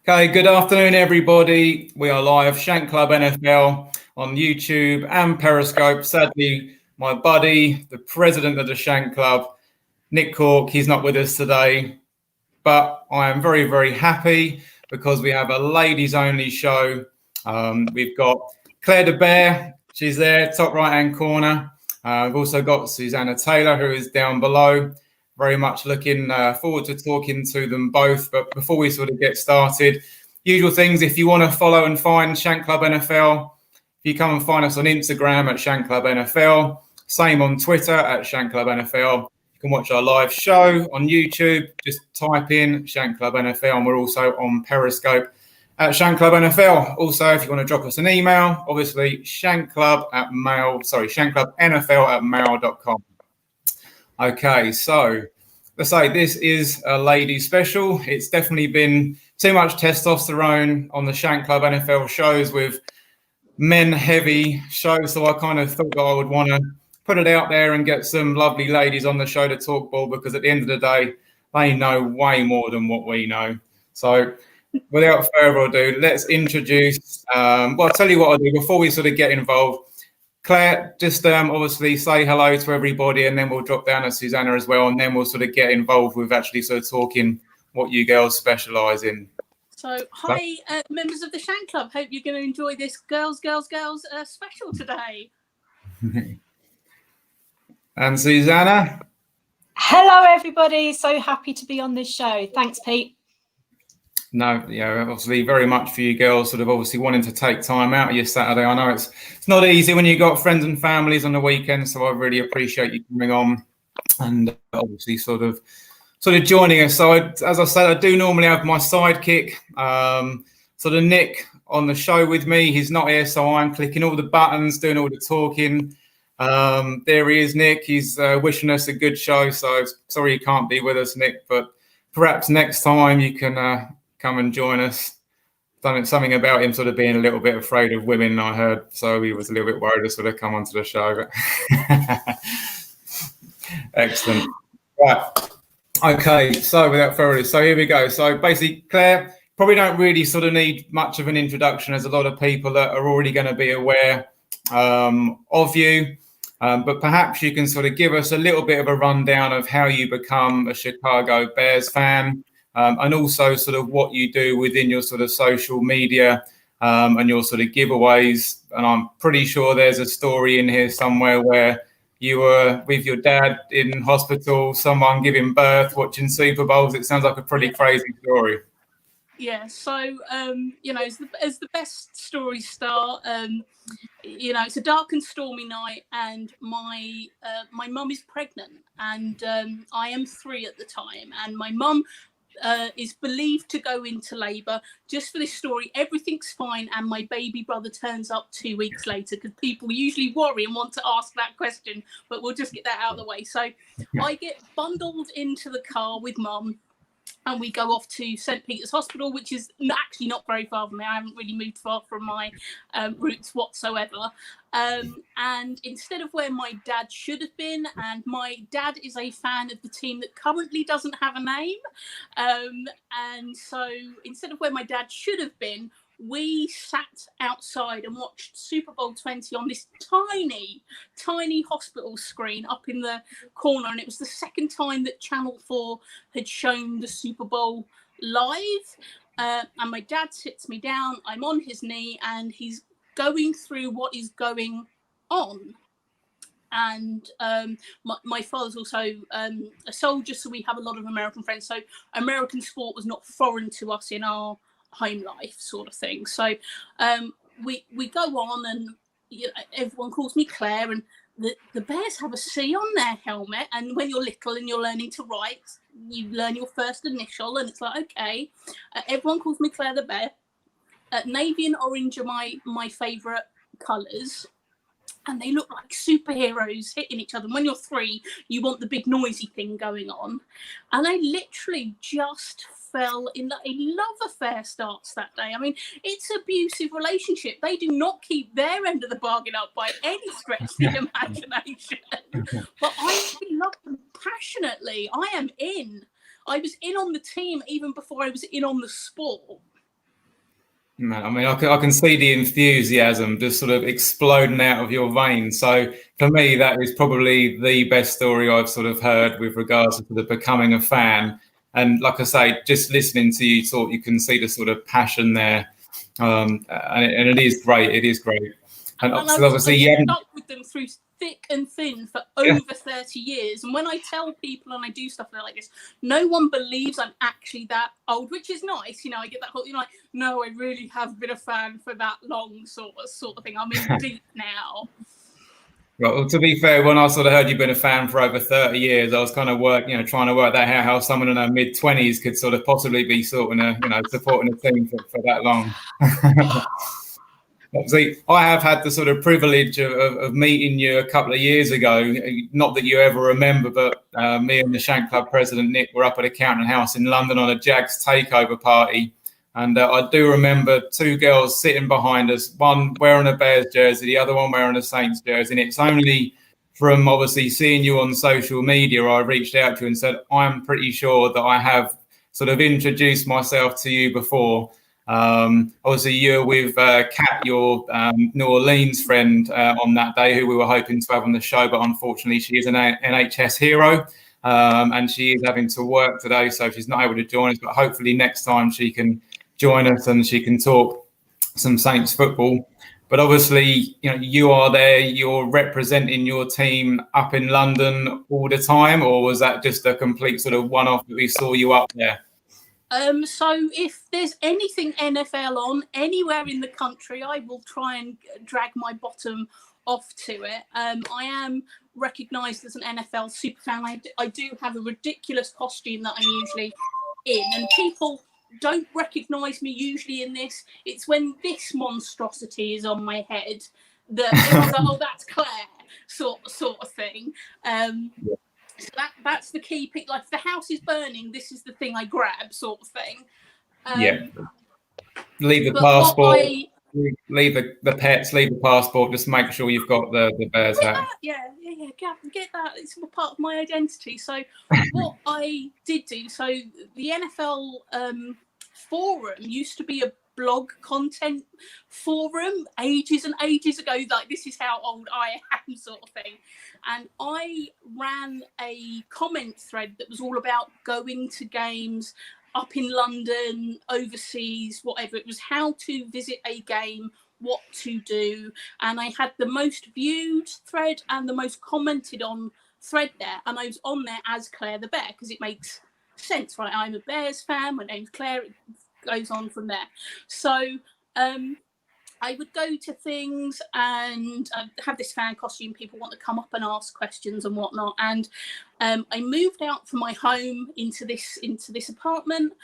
Okay, good afternoon, everybody. We are live, Shank Club NFL on YouTube and Periscope. Sadly, my buddy, the president of the Shank Club, Nick Cork, he's not with us today. But I am very, very happy because we have a ladies-only show. We've got Claire De Bear, she's there, top right-hand corner. We've also got Susanna Taylor, who is down below. Very much looking forward to talking to them both. But before we sort of get started, usual things, if you want to follow and find Shank Club NFL, if you come and find us on Instagram at Shank Club NFL, same on Twitter at Shank Club NFL. You can watch our live show on YouTube. Just type in Shank Club NFL, and we're also on Periscope at Shank Club NFL. Also, if you want to drop us an email, obviously shanklubnfl@mail.com. Okay, so let's say this is a lady special. It's definitely been too much testosterone on the Shank Club NFL shows with men heavy shows, so I kind of thought that I would want to put it out there and get some lovely ladies on the show to talk ball, because at the end of the day, they know way more than what we know. So without further ado, let's introduce, I'll tell you what I'll do before we sort of get involved. Claire, just obviously say hello to everybody, and then we'll drop down to Susanna as well, and then we'll sort of get involved with actually sort of talking what you girls specialise in. So, hi, members of the Shank Club. Hope you're going to enjoy this girls special today. And Susanna? Hello, everybody. So happy to be on this show. Thanks, Pete. No, yeah, obviously very much for you girls sort of obviously wanting to take time out of your Saturday. I know it's not easy when you've got friends and families on the weekend, so I really appreciate you coming on and obviously sort of joining us. So as I said, I do normally have my sidekick, sort of Nick, on the show with me. He's not here, so I'm clicking all the buttons, doing all the talking. There he is, Nick. He's wishing us a good show, so sorry you can't be with us, Nick, but perhaps next time you can come and join us. Something about him sort of being a little bit afraid of women, I heard, so he was a little bit worried to sort of come onto the show. Excellent. Right. Okay, so without further ado, so here we go. So basically, Claire, probably don't really sort of need much of an introduction, as a lot of people that are already going to be aware of you. But perhaps you can sort of give us a little bit of a rundown of how you become a Chicago Bears fan, and also sort of what you do within your sort of social media and your sort of giveaways. And I'm pretty sure there's a story in here somewhere where you were with your dad in hospital, someone giving birth, watching Super Bowls. It sounds like a pretty crazy story. Yeah, so, as the best stories start, it's a dark and stormy night, and my mum is pregnant, and I am 3 at the time, and my mum is believed to go into labour. Just for this story, everything's fine, and my baby brother turns up 2 weeks later, because people usually worry and want to ask that question, but we'll just get that out of the way. So I get bundled into the car with mum, and we go off to St. Peter's Hospital, which is actually not very far from me. I haven't really moved far from my roots whatsoever. And instead of where my dad should have been, and my dad is a fan of the team that currently doesn't have a name. And so instead of where my dad should have been, we sat outside and watched Super Bowl 20 on this tiny hospital screen up in the corner. And it was the second time that Channel 4 had shown the Super Bowl live. And my dad sits me down, I'm on his knee, and he's going through what is going on. And my father's also a soldier, so we have a lot of American friends. So American sport was not foreign to us in our home life, sort of thing. So we go on, and everyone calls me Claire, and the Bears have a C on their helmet, and when you're little and you're learning to write, you learn your first initial, and it's like, okay, everyone calls me Claire the Bear. Navy and orange are my favourite colours, and they look like superheroes hitting each other. And when you're 3, you want the big noisy thing going on, and I literally just fell in a love affair starts that day. I mean, it's an abusive relationship. They do not keep their end of the bargain up by any stretch of the imagination. But I love them passionately. I am in. I was in on the team even before I was in on the sport. Man, I mean, I can see the enthusiasm just sort of exploding out of your veins. So for me, that is probably the best story I've sort of heard with regards to the becoming a fan. And like I say, just listening to you talk, you can see the sort of passion there. And it is great. It is great. And obviously, I've stuck with them through thick and thin for over 30 years. And when I tell people and I do stuff like this, no one believes I'm actually that old, which is nice. You know, I get that whole, like, no, I really have been a fan for that long sort of thing. I'm in deep now. Well, to be fair, when I sort of heard you've been a fan for over 30 years, I was kind of trying to work that out, how someone in their mid-20s could sort of possibly be supporting a team for that long. Obviously, I have had the sort of privilege of meeting you a couple of years ago. Not that you ever remember, but me and the Shank Club president, Nick, were up at Accountant House in London on a Jags takeover party. And I do remember two girls sitting behind us, one wearing a Bears jersey, the other one wearing a Saints jersey. And it's only from obviously seeing you on social media, I reached out to you and said, I'm pretty sure that I have sort of introduced myself to you before. Obviously, you're with Kat, your New Orleans friend, on that day, who we were hoping to have on the show, but unfortunately, she is an NHS hero, and she is having to work today, so she's not able to join us. But hopefully, next time she can join us and she can talk some Saints football. But obviously, you are there. You're representing your team up in London all the time, or was that just a complete sort of one-off that we saw you up there? So if there's anything NFL on anywhere in the country, I will try and drag my bottom off to it. I am recognised as an NFL superfan. I do have a ridiculous costume that I'm usually in, and people don't recognise me usually in this. It's when this monstrosity is on my head that everyone's like, oh, that's Claire, sort of thing. So that's the key pick. Like, if the house is burning, this is the thing I grab, sort of thing. Leave the passport, leave the pets, leave the passport. Just make sure you've got the Bears hat. Yeah. Get that. It's part of my identity. So what I did do. So the NFL forum used to be a blog content forum ages and ages ago. Like, this is how old I am, sort of thing. And I ran a comment thread that was all about going to games up in London, overseas, whatever. It was how to visit a game, what to do. And I had the most viewed thread and the most commented on thread there. And I was on there as Claire the Bear, because it makes sense, right? I'm a Bears fan. My name's Claire. It goes on from there. So I would go to things and have this fan costume. People want to come up and ask questions and whatnot. And I moved out from my home into this apartment,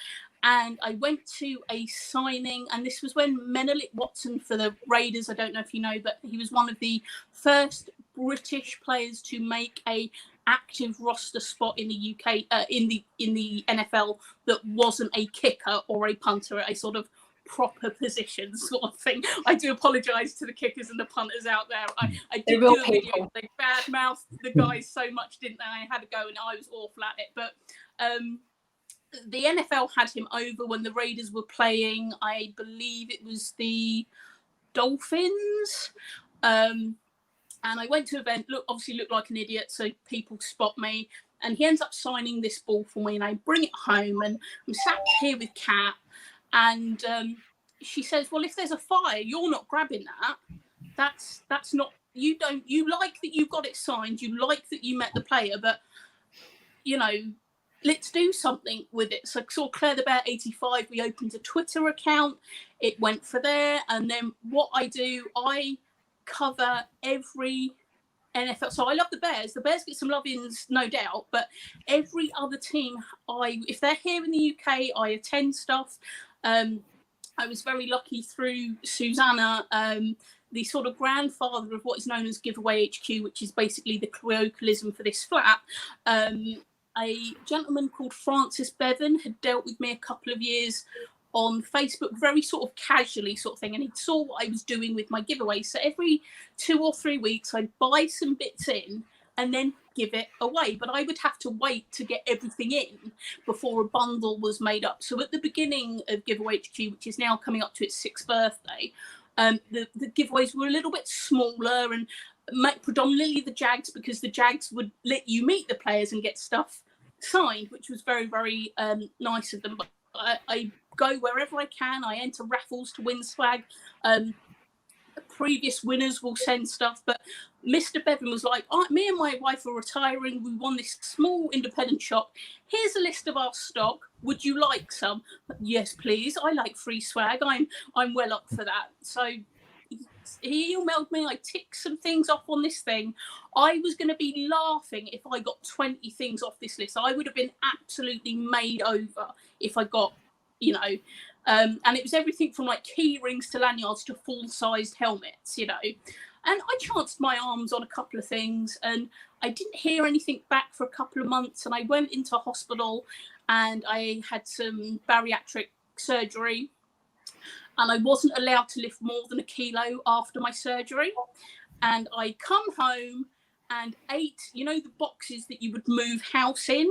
and I went to a signing. And this was when Menelik Watson for the Raiders, I don't know if you know, but he was one of the first British players to make a active roster spot in the UK, in the NFL, that wasn't a kicker or a punter, a sort of proper position sort of thing. I do apologise to the kickers and the punters out there. I did do a video. They badmouthed the guys so much, didn't they? I had to go and I was awful at it. But the NFL had him over when the Raiders were playing. I believe it was the Dolphins. And I went to an event, obviously looked like an idiot, so people spot me. And he ends up signing this ball for me, and I bring it home, and I'm sat here with Kat, and she says, well, if there's a fire, you're not grabbing that. That's not, you like that you got it signed, you like that you met the player, but, let's do something with it. So I saw Claire the Bear 85, we opened a Twitter account, it went for there, and then what I do, I cover every NFL. So I love the Bears. The Bears get some love-ins, no doubt, but every other team, if they're here in the UK, I attend stuff. I was very lucky through Susanna, the sort of grandfather of what is known as Giveaway HQ, which is basically the colloquialism for this flat. A gentleman called Francis Bevan had dealt with me a couple of years on Facebook, very sort of casually sort of thing, and he saw what I was doing with my giveaway. So every 2 or 3 weeks, I'd buy some bits in, and then give it away. But I would have to wait to get everything in before a bundle was made up. So at the beginning of Giveaway HQ, which is now coming up to its 6th birthday, the giveaways were a little bit smaller and predominantly the Jags, because the Jags would let you meet the players and get stuff signed, which was very, very nice of them. But I go wherever I can. I enter raffles to win swag. Previous winners will send stuff, but Mr. Bevan was like, me and my wife are retiring. We won this small independent shop. Here's a list of our stock. Would you like some? Yes, please. I like free swag. I'm well up for that. So he emailed me. I ticked some things off on this thing. I was going to be laughing if I got 20 things off this list. I would have been absolutely made over if I got, and it was everything from like key rings to lanyards to full-sized helmets, And I chanced my arms on a couple of things, and I didn't hear anything back for a couple of months. And I went into hospital, and I had some bariatric surgery, and I wasn't allowed to lift more than 1 kilo after my surgery. And I come home, and 8, the boxes that you would move house in.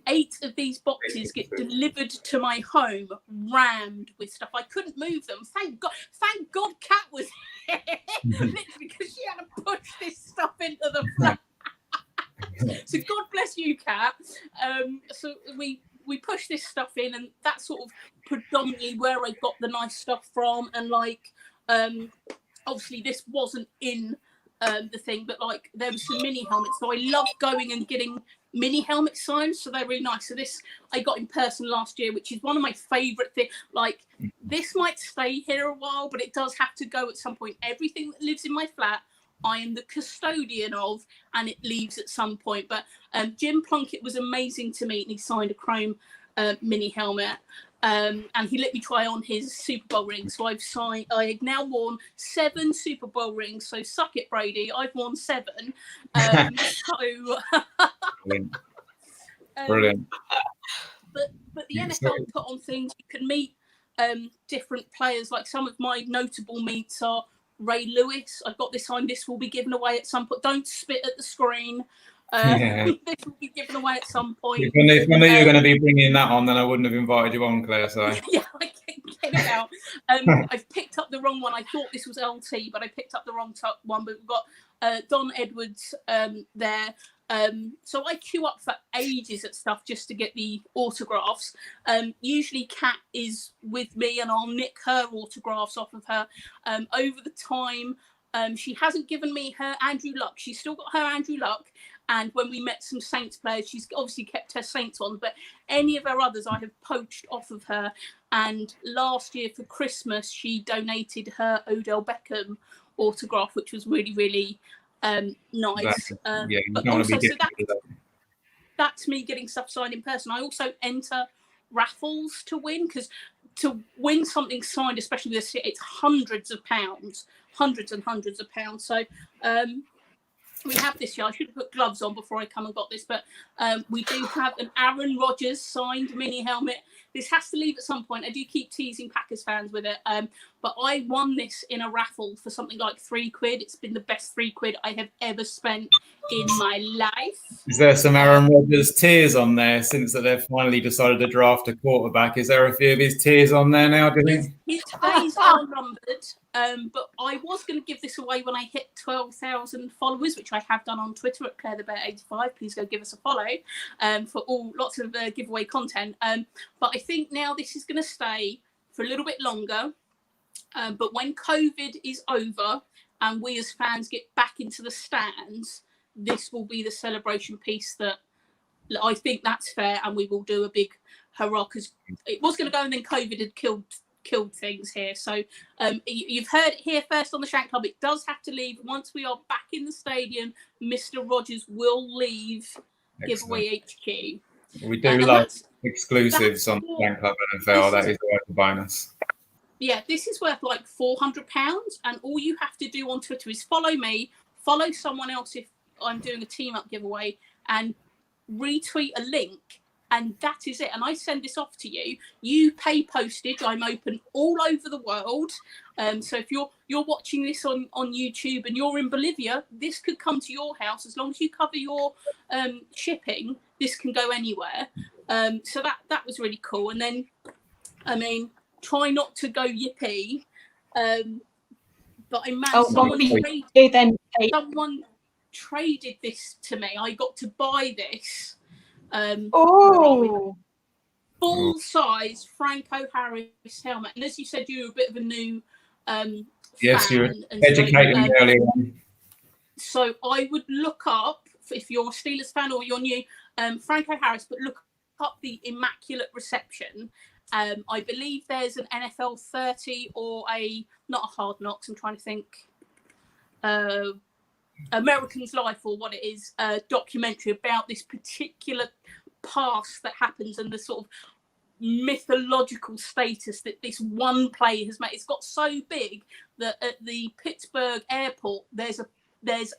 8 of these boxes get delivered to my home, rammed with stuff. I couldn't move them. Thank God Kat was here, literally, because she had to push this stuff into the flat. So God bless you, Kat. So we pushed this stuff in, and that's sort of predominantly where I got the nice stuff from. And obviously this wasn't in the thing, but there was some mini helmets. So I love going and getting mini helmet signs, so they're really nice. So this I got in person last year, which is one of my favorite things. This might stay here a while, but it does have to go at some point. Everything that lives in my flat, I am the custodian of, and it leaves at some point. But Jim Plunkett was amazing to meet, and he signed a chrome mini helmet. And he let me try on his Super Bowl ring. So I've now worn 7 Super Bowl rings. So suck it, Brady. I've worn 7. Brilliant. But the NFL put on things. You can meet different players. Like some of my notable meets are Ray Lewis. I've got this sign. This will be given away at some point. Don't spit at the screen. This will be given away at some point. If I knew you were going to be bringing that on, then I wouldn't have invited you on, Claire. So yeah, I get it out. I've picked up the wrong one. I thought this was LT, but I picked up the wrong one. But we've got Don Edwards there. So I queue up for ages at stuff just to get the autographs. Usually Kat is with me, and I'll nick her autographs off of her. Over the time, she hasn't given me her Andrew Luck. She's still got her Andrew Luck. And when we met some Saints players, she's obviously kept her Saints on, but any of her others I have poached off of her. And last year for Christmas, Exactly. she donated her Odell Beckham autograph, which was really, really nice. Yeah, but also, so that's me getting stuff signed in person. I also enter raffles to win, because to win something signed, especially with this, it's hundreds and hundreds of pounds. So we have this year. I should have put gloves on before I come and got this, but we do have an Aaron Rodgers signed mini helmet. This has to leave at some point. I do keep teasing Packers fans with it, but I won this in a raffle for something like £3. It's been the best £3 I have ever spent in my life. Is there some Aaron Rodgers tears on there since that they've finally decided to draft a quarterback? Is there a few of his tears on there now, do you think? His days are numbered, but I was going to give this away when I hit 12,000 followers, which I have done on Twitter at ClareTheBear85. Please go give us a follow for lots of giveaway content. But I think now this is going to stay for a little bit longer. But when COVID is over and we as fans get back into the stands, this will be the celebration piece that I think that's fair, and we will do a big hurrah, because it was going to go and then COVID had killed things here. So you've heard it here first on the Shank Club. It does have to leave. Once we are back in the stadium, Mr. Rogers will leave Giveaway HQ. We do love exclusives on the Shank Club NFL. That is worth a bonus. Yeah, this is worth like £400, and all you have to do on Twitter is follow me, follow someone else if I'm doing a team up giveaway, and retweet a link And that is it. And I send this off to you. You pay postage. I'm open all over the world. So if you're watching this on YouTube and you're in Bolivia, this could come to your house. As long as you cover your shipping, this can go anywhere. So that was really cool. And then, I mean, try not to go yippee. But I managed someone traded this to me. I got to buy this. Full size Franco Harris helmet. And as you said, you were a bit of a new yes, fan. you were educating me earlier on. So I would look up, if you're a Steelers fan or you're new, Franco Harris, but look up the Immaculate Reception. I believe there's an NFL 30 or not a Hard Knocks, I'm trying to think, American's Life or what it is, documentary about this particular past that happens and the sort of mythological status that this one play has made. It's got so big that at the Pittsburgh airport there's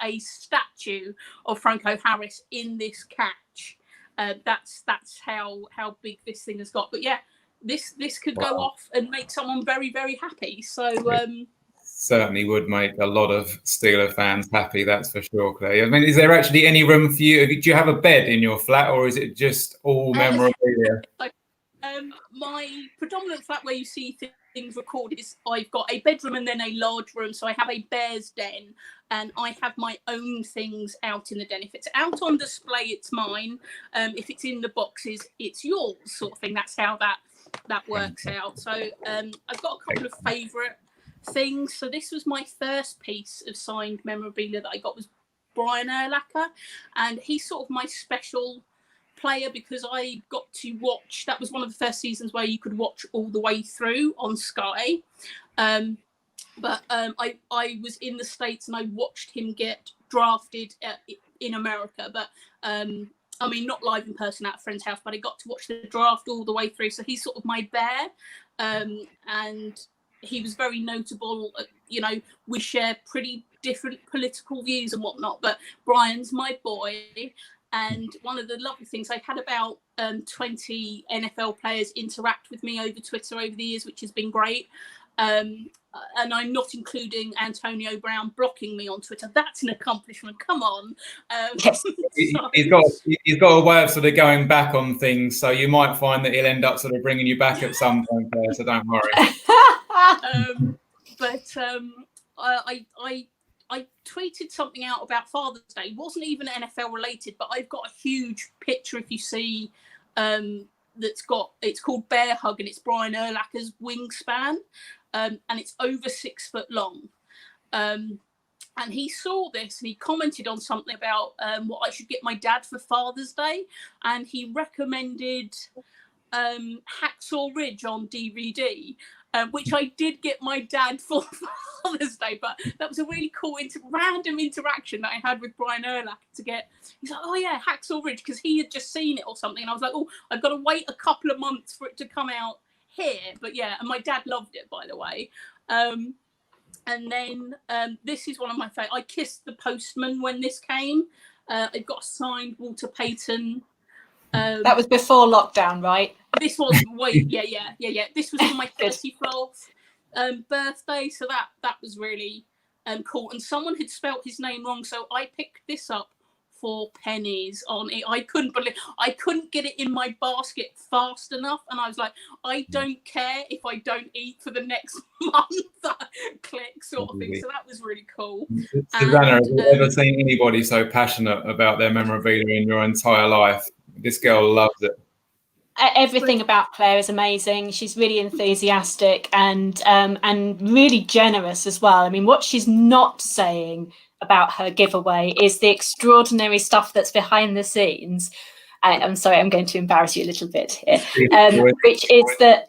a statue of Franco Harris in this catch. That's how big this thing has got. But yeah, this could go off and make someone very, very happy. So certainly would make a lot of Steeler fans happy, that's for sure, Claire. I mean, is there actually any room for you? Do you have a bed in your flat, or is it just all memorabilia? My predominant flat where you see things recorded is I've got a bedroom and then a large room. So I have a bear's den and I have my own things out in the den. If it's out on display, it's mine. If it's in the boxes, it's yours, sort of thing. That's how that works out. So I've got a couple of favourite things. So this was my first piece of signed memorabilia that I got was Brian Urlacher, and he's sort of my special player because I got to watch, that was one of the first seasons where you could watch all the way through on Sky. But I was in the States and I watched him get drafted in America, but I mean, not live in person at a friend's house, but I got to watch the draft all the way through. So he's sort of my bear, and he was very notable. You know, we share pretty different political views and whatnot, but Brian's my boy. And one of the lovely things, I've had about 20 NFL players interact with me over Twitter over the years, which has been great. And I'm not including Antonio Brown blocking me on Twitter. That's an accomplishment. Come on. Yes. He's got a way of sort of going back on things, so you might find that he'll end up sort of bringing you back at some point there, so don't worry. I tweeted something out about Father's Day. It wasn't even NFL related, but I've got a huge picture, if you see, it's called Bear Hug, and it's Brian Urlacher's wingspan, and it's over 6 foot long. And he saw this and he commented on something about what I should get my dad for Father's Day, and he recommended Hacksaw Ridge on DVD. Which I did get my dad for Father's Day, but that was a really cool random interaction that I had with Brian Urlacher to get. He's like, oh yeah, Hacksaw Ridge, because he had just seen it or something, and I was like, oh, I've got to wait a couple of months for it to come out here. But yeah, and my dad loved it, by the way. And then this is one of my favorites. I kissed the postman when this came. I've got a signed Walter Payton. That was before lockdown, right? This was yeah. This was on my 34th birthday, so that was really cool. And someone had spelt his name wrong, so I picked this up for pennies on it. I couldn't get it in my basket fast enough, and I was like, I don't care if I don't eat for the next month. Click sort of thing. So that was really cool. Susanna, have you ever seen anybody so passionate about their memorabilia in your entire life? This girl loves it. Everything about Claire is amazing. She's really enthusiastic and really generous as well. I mean, what she's not saying about her giveaway is the extraordinary stuff that's behind the scenes. I'm sorry, I'm going to embarrass you a little bit here, which is that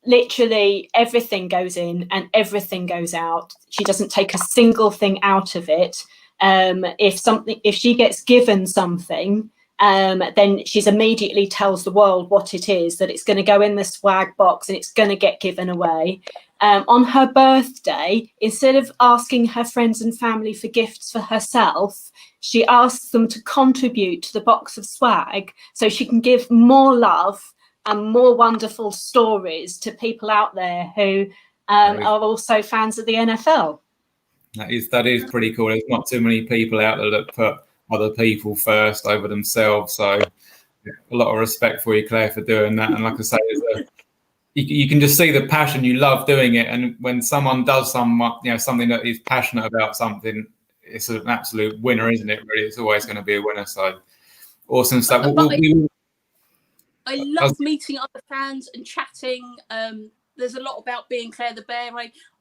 literally everything goes in and everything goes out. She doesn't take a single thing out of it. If she gets given something, then she's immediately tells the world what it is, that it's going to go in the swag box and it's going to get given away. On her birthday, instead of asking her friends and family for gifts for herself, she asks them to contribute to the box of swag so she can give more love and more wonderful stories to people out there who are also fans of the NFL. That is pretty cool. There's not too many people out there that put other people first over themselves. So a lot of respect for you, Claire, for doing that. And like I say, you can just see the passion. You love doing it, and when someone does something that is passionate about something, it's an absolute winner, isn't it? Really, it's always going to be a winner. So awesome stuff. I love meeting other fans and chatting. There's a lot about being Claire the Bear.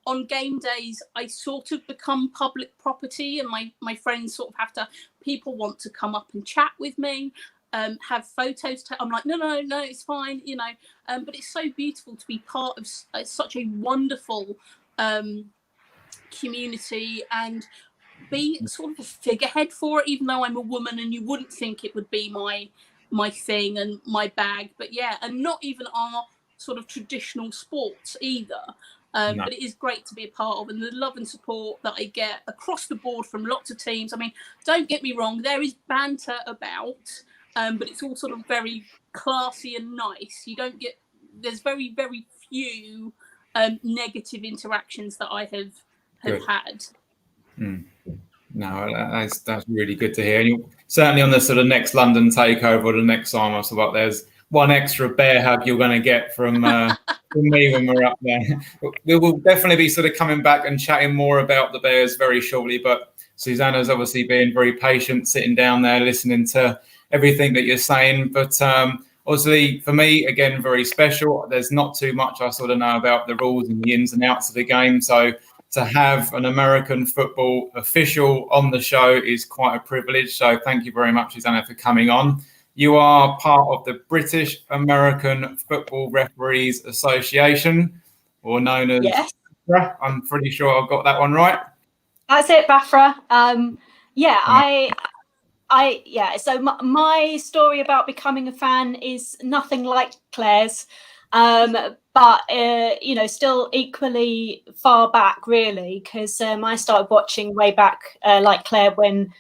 On game days, I sort of become public property, and my friends sort of people want to come up and chat with me. Have photos. I'm like, no, it's fine, but it's so beautiful to be part of such a wonderful community and be sort of a figurehead for it, even though I'm a woman and you wouldn't think it would be my thing and my bag. But yeah, and not even our sort of traditional sports either. But it is great to be a part of, and the love and support that I get across the board from lots of teams. I mean, don't get me wrong, there is banter about, but it's all sort of very classy and nice. There's very, very few negative interactions that I have had. No, that's really good to hear. And certainly on the sort of next London takeover or the next time, I thought there's one extra bear hug you're going to get from me when we're up there. We will definitely be sort of coming back and chatting more about the Bears very shortly. But Susanna's obviously been very patient, sitting down there, listening to everything that you're saying. But obviously, for me, again, very special. There's not too much I sort of know about the rules and the ins and outs of the game. So to have an American football official on the show is quite a privilege. So thank you very much, Susanna, for coming on. You are part of the British American Football Referees Association, or known as BAFRA. I'm pretty sure I've got that one right. That's it, BAFRA. So my story about becoming a fan is nothing like Claire's, but still equally far back, really, because I started watching way back, like Claire, when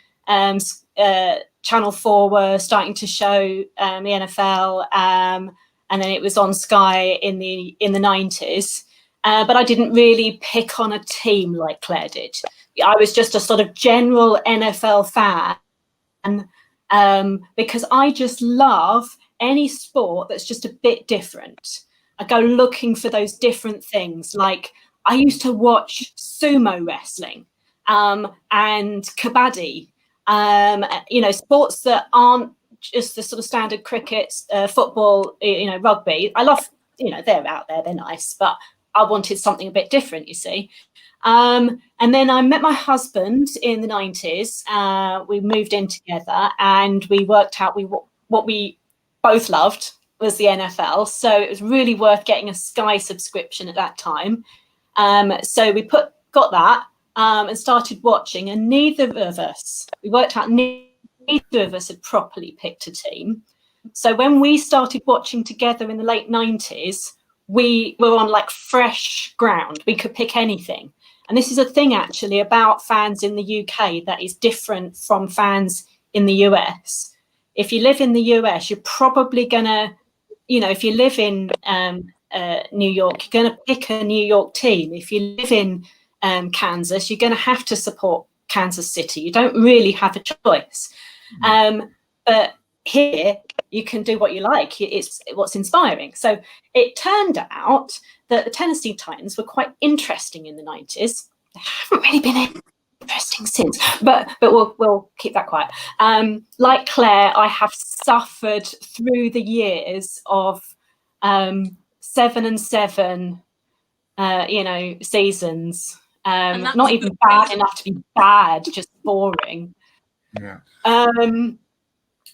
Channel 4 were starting to show the NFL, and then it was on Sky in the 90s. But I didn't really pick on a team like Claire did. I was just a sort of general NFL fan, because I just love any sport that's just a bit different. I go looking for those different things. Like I used to watch sumo wrestling and kabaddi. Sports that aren't just the sort of standard cricket, football, rugby. I love, they're out there, they're nice, but I wanted something a bit different, you see. And then I met my husband in the 90s. We moved in together and we worked out what we both loved was the NFL. So it was really worth getting a Sky subscription at that time. So we got that. And started watching, and neither of us had properly picked a team. So when we started watching together in the late 90s, we were on like fresh ground. We could pick anything. And this is a thing actually about fans in the UK that is different from fans in the US. If you live in the US, you're probably gonna, if you live in New York, you're gonna pick a New York team. If you live in Kansas, you're going to have to support Kansas City. You don't really have a choice. But here, you can do what you like. It's what's inspiring. So it turned out that the Tennessee Titans were quite interesting in the 90s. They haven't really been interesting since, but we'll keep that quiet. Like Claire, I have suffered through the years of 7-7, seasons. Not even bad enough to be bad, just boring. Yeah.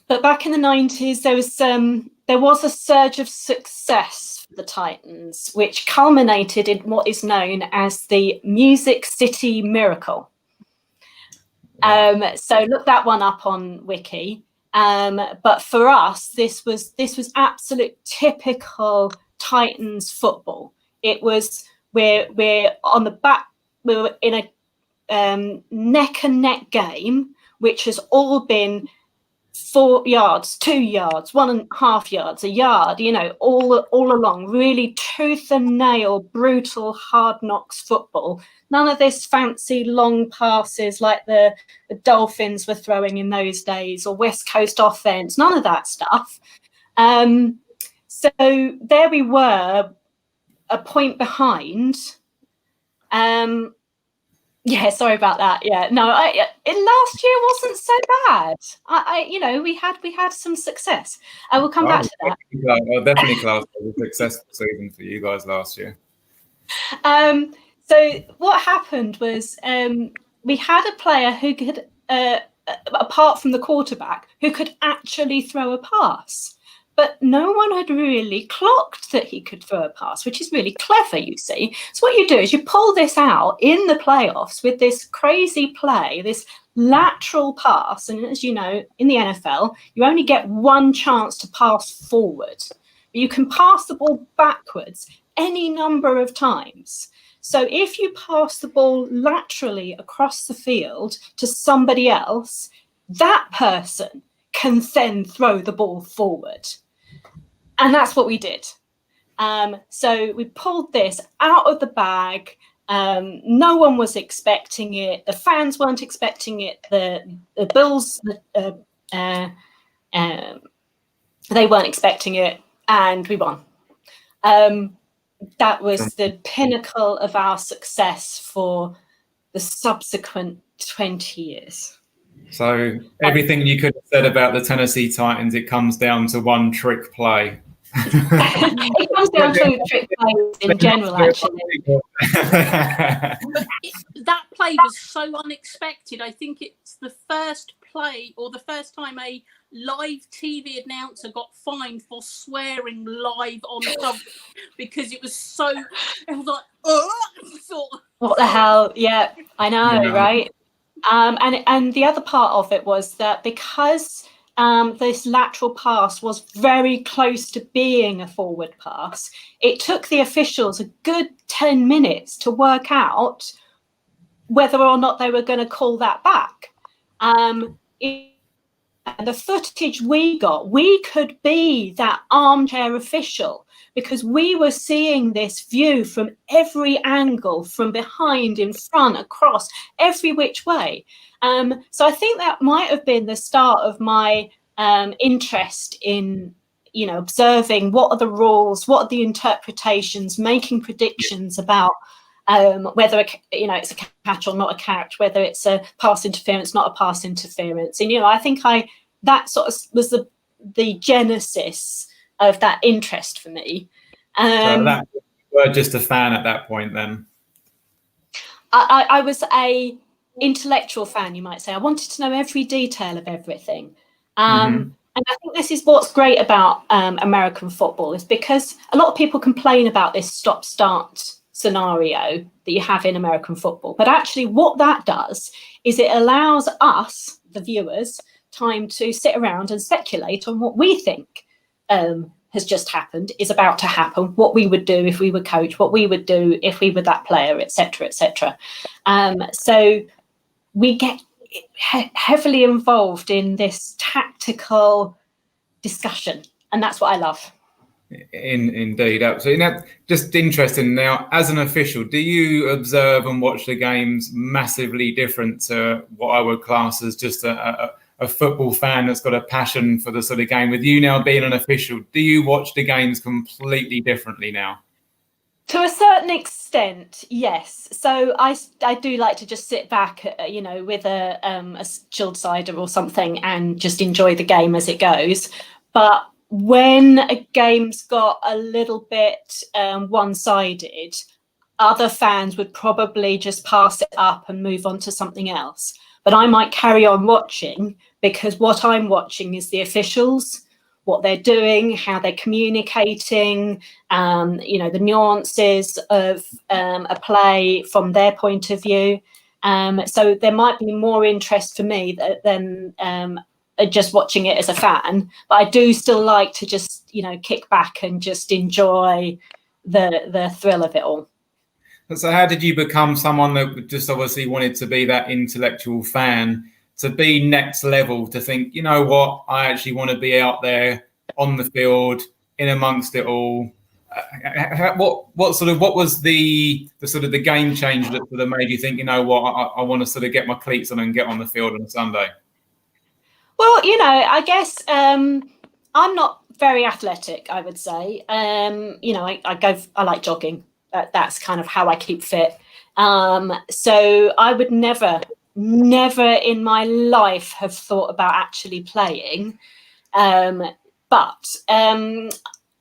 But back in the 90s, there was a surge of success for the Titans, which culminated in what is known as the Music City Miracle. So look that one up on Wiki. But for us, this was absolute typical Titans football. It was we're on the back. We were in a neck and neck game, which has all been 4 yards, 2 yards, 1.5 yards, a yard, you know, all along, really tooth and nail, brutal, hard knocks football. None of this fancy long passes like the Dolphins were throwing in those days, or West Coast offense, none of that stuff. So there we were, a point behind. Yeah, sorry about that. Yeah, no, last year wasn't so bad. You know, we had some success. I will come back to that. Definitely class was a successful season for you guys last year. So what happened was we had a player who could, apart from the quarterback, who could actually throw a pass. But no one had really clocked that he could throw a pass, which is really clever, you see. So what you do is you pull this out in the playoffs with this crazy play, this lateral pass. And as you know, in the NFL, you only get one chance to pass forward. But you can pass the ball backwards any number of times. So if you pass the ball laterally across the field to somebody else, that person can then throw the ball forward. And that's what we did. So we pulled this out of the bag. No one was expecting it. The fans weren't expecting it. The Bills, they weren't expecting it. And we won. That was the pinnacle of our success for the subsequent 20 years. So everything you could have said about the Tennessee Titans, it comes down to one trick play. It comes down to trick plays in general, actually. That play was so unexpected. I think it's the first play or the first time a live TV announcer got fined for swearing live on coverage because it was so. It was like, what the hell? Yeah, I know, right? And the other part of it was that because this lateral pass was very close to being a forward pass, it took the officials a good 10 minutes to work out whether or not they were going to call that back. The footage we got, we could be that armchair official because we were seeing this view from every angle, from behind, in front, across, every which way. So I think that might have been the start of my interest in, you know, observing what are the rules, what are the interpretations, making predictions about whether it's a catch or not a catch, whether it's a pass interference, not a pass interference. And I think that sort of was the genesis of that interest for me. So that you were just a fan at that point, then? I was a intellectual fan, you might say. I wanted to know every detail of everything. And I think this is what's great about American football, is because a lot of people complain about this stop-start scenario that you have in American football. But actually what that does is it allows us, the viewers, time to sit around and speculate on what we think has just happened, is about to happen, what we would do if we were coach, what we would do if we were that player, etc., etc. So we get heavily involved in this tactical discussion, and that's what I love. Indeed, absolutely. Now, just interesting. Now, as an official, do you observe and watch the games massively different to what I would class as just a football fan that's got a passion for the sort of game? With you now being an official, do you watch the games completely differently now? To a certain extent, yes. So I do like to just sit back, with a chilled cider or something and just enjoy the game as it goes. But when a game's got a little bit one-sided, other fans would probably just pass it up and move on to something else. But I might carry on watching, because what I'm watching is the officials, what they're doing, how they're communicating, the nuances of a play from their point of view. So there might be more interest for me than just watching it as a fan, but I do still like to just, you know, kick back and just enjoy the thrill of it all. So how did you become someone that just obviously wanted to be that intellectual fan, to be next level, to think, you know what, I actually want to be out there on the field, in amongst it all? What was the sort of the game changer that sort of made you think, you know what, I want to sort of get my cleats on and get on the field on a Sunday? Well, you know, I guess I'm not very athletic, I would say. You know, I like jogging. That's kind of how I keep fit. So I would never in my life have thought about actually playing. But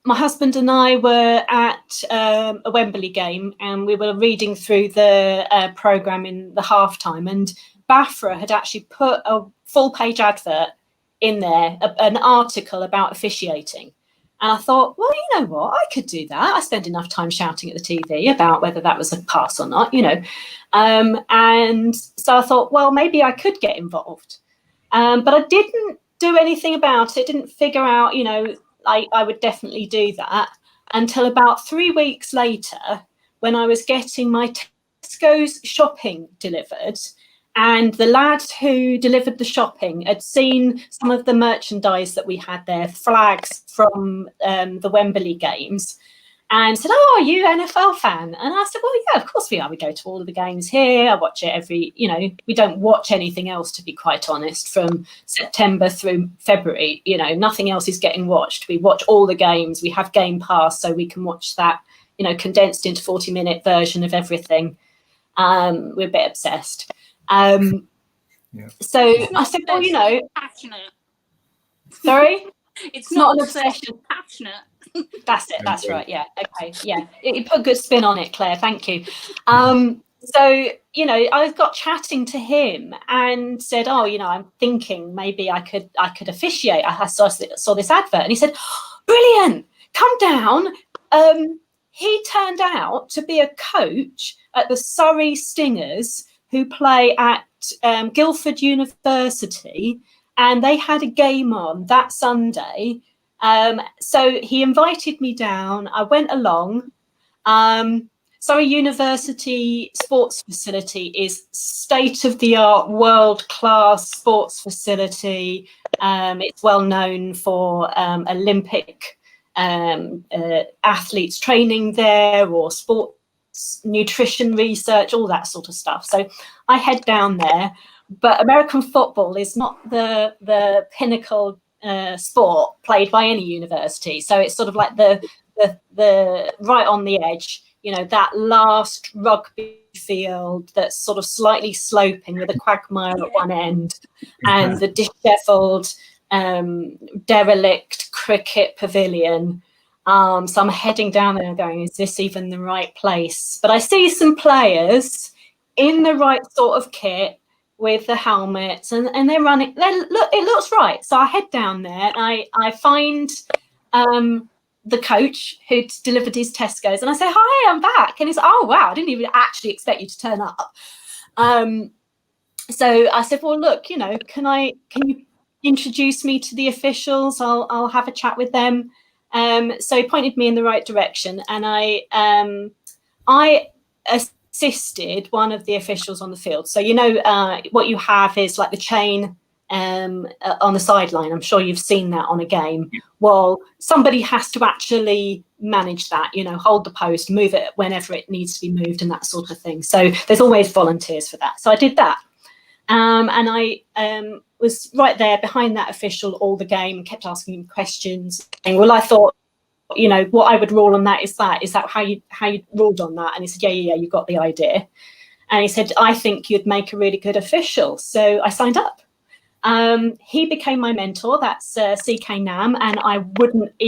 my husband and I were at a Wembley game, and we were reading through the programme in the halftime, and BAFRA had actually put a full-page advert in there, an article about officiating. And I thought, well, you know what, I could do that. I spend enough time shouting at the TV about whether that was a pass or not, you know. And so I thought, well, maybe I could get involved. But I didn't do anything about it, didn't figure out, you know, I would definitely do that until about 3 weeks later, when I was getting my Tesco's shopping delivered. And the lad who delivered the shopping had seen some of the merchandise that we had there, flags from the Wembley games, and said, "Oh, are you an NFL fan?" And I said, "Well, yeah, of course we are. We go to all of the games here. I watch it every, you know, we don't watch anything else, to be quite honest, from September through February. You know, nothing else is getting watched. We watch all the games. We have Game Pass, so we can watch that, you know, condensed into 40-minute version of everything. We're a bit obsessed." So I said, well, you know, passionate. Sorry? It's not an obsession. Passionate. That's it. That's right. Yeah. Okay. Yeah. You put a good spin on it, Claire. Thank you. So, you know, I got chatting to him and said, oh, you know, I'm thinking maybe I could officiate. I saw this advert, and he said, brilliant, come down. He turned out to be a coach at the Surrey Stingers, who play at Guildford University, and they had a game on that Sunday. So he invited me down. I went along. Surrey University sports facility is state-of-the-art, world-class sports facility. It's well known for Olympic athletes training there, or sports nutrition research, all that sort of stuff. So I head down there, but American football is not the pinnacle sport played by any university. So it's sort of like the right on the edge, you know, that last rugby field that's sort of slightly sloping with a quagmire at one end, and the dishevelled, derelict cricket pavilion. So I'm heading down there and going, is this even the right place? But I see some players in the right sort of kit with the helmets, and they're running. It looks right. So I head down there, and I find the coach who'd delivered his Tesco's, and I say, hi, I'm back. And he's, oh, wow, I didn't even actually expect you to turn up. So I said, well, look, you know, can you introduce me to the officials? I'll have a chat with them. So he pointed me in the right direction, and I assisted one of the officials on the field. So, you know, what you have is like the chain on the sideline. I'm sure you've seen that on a game. Well, somebody has to actually manage that, you know, hold the post, move it whenever it needs to be moved, and that sort of thing. So there's always volunteers for that. So I did that. And I was right there behind that official all the game, and kept asking him questions. And well, I thought, you know, what I would rule on that is that how you ruled on that? And he said, yeah, you got the idea. And he said, I think you'd make a really good official. So I signed up. He became my mentor. That's CK Nam, and I wouldn't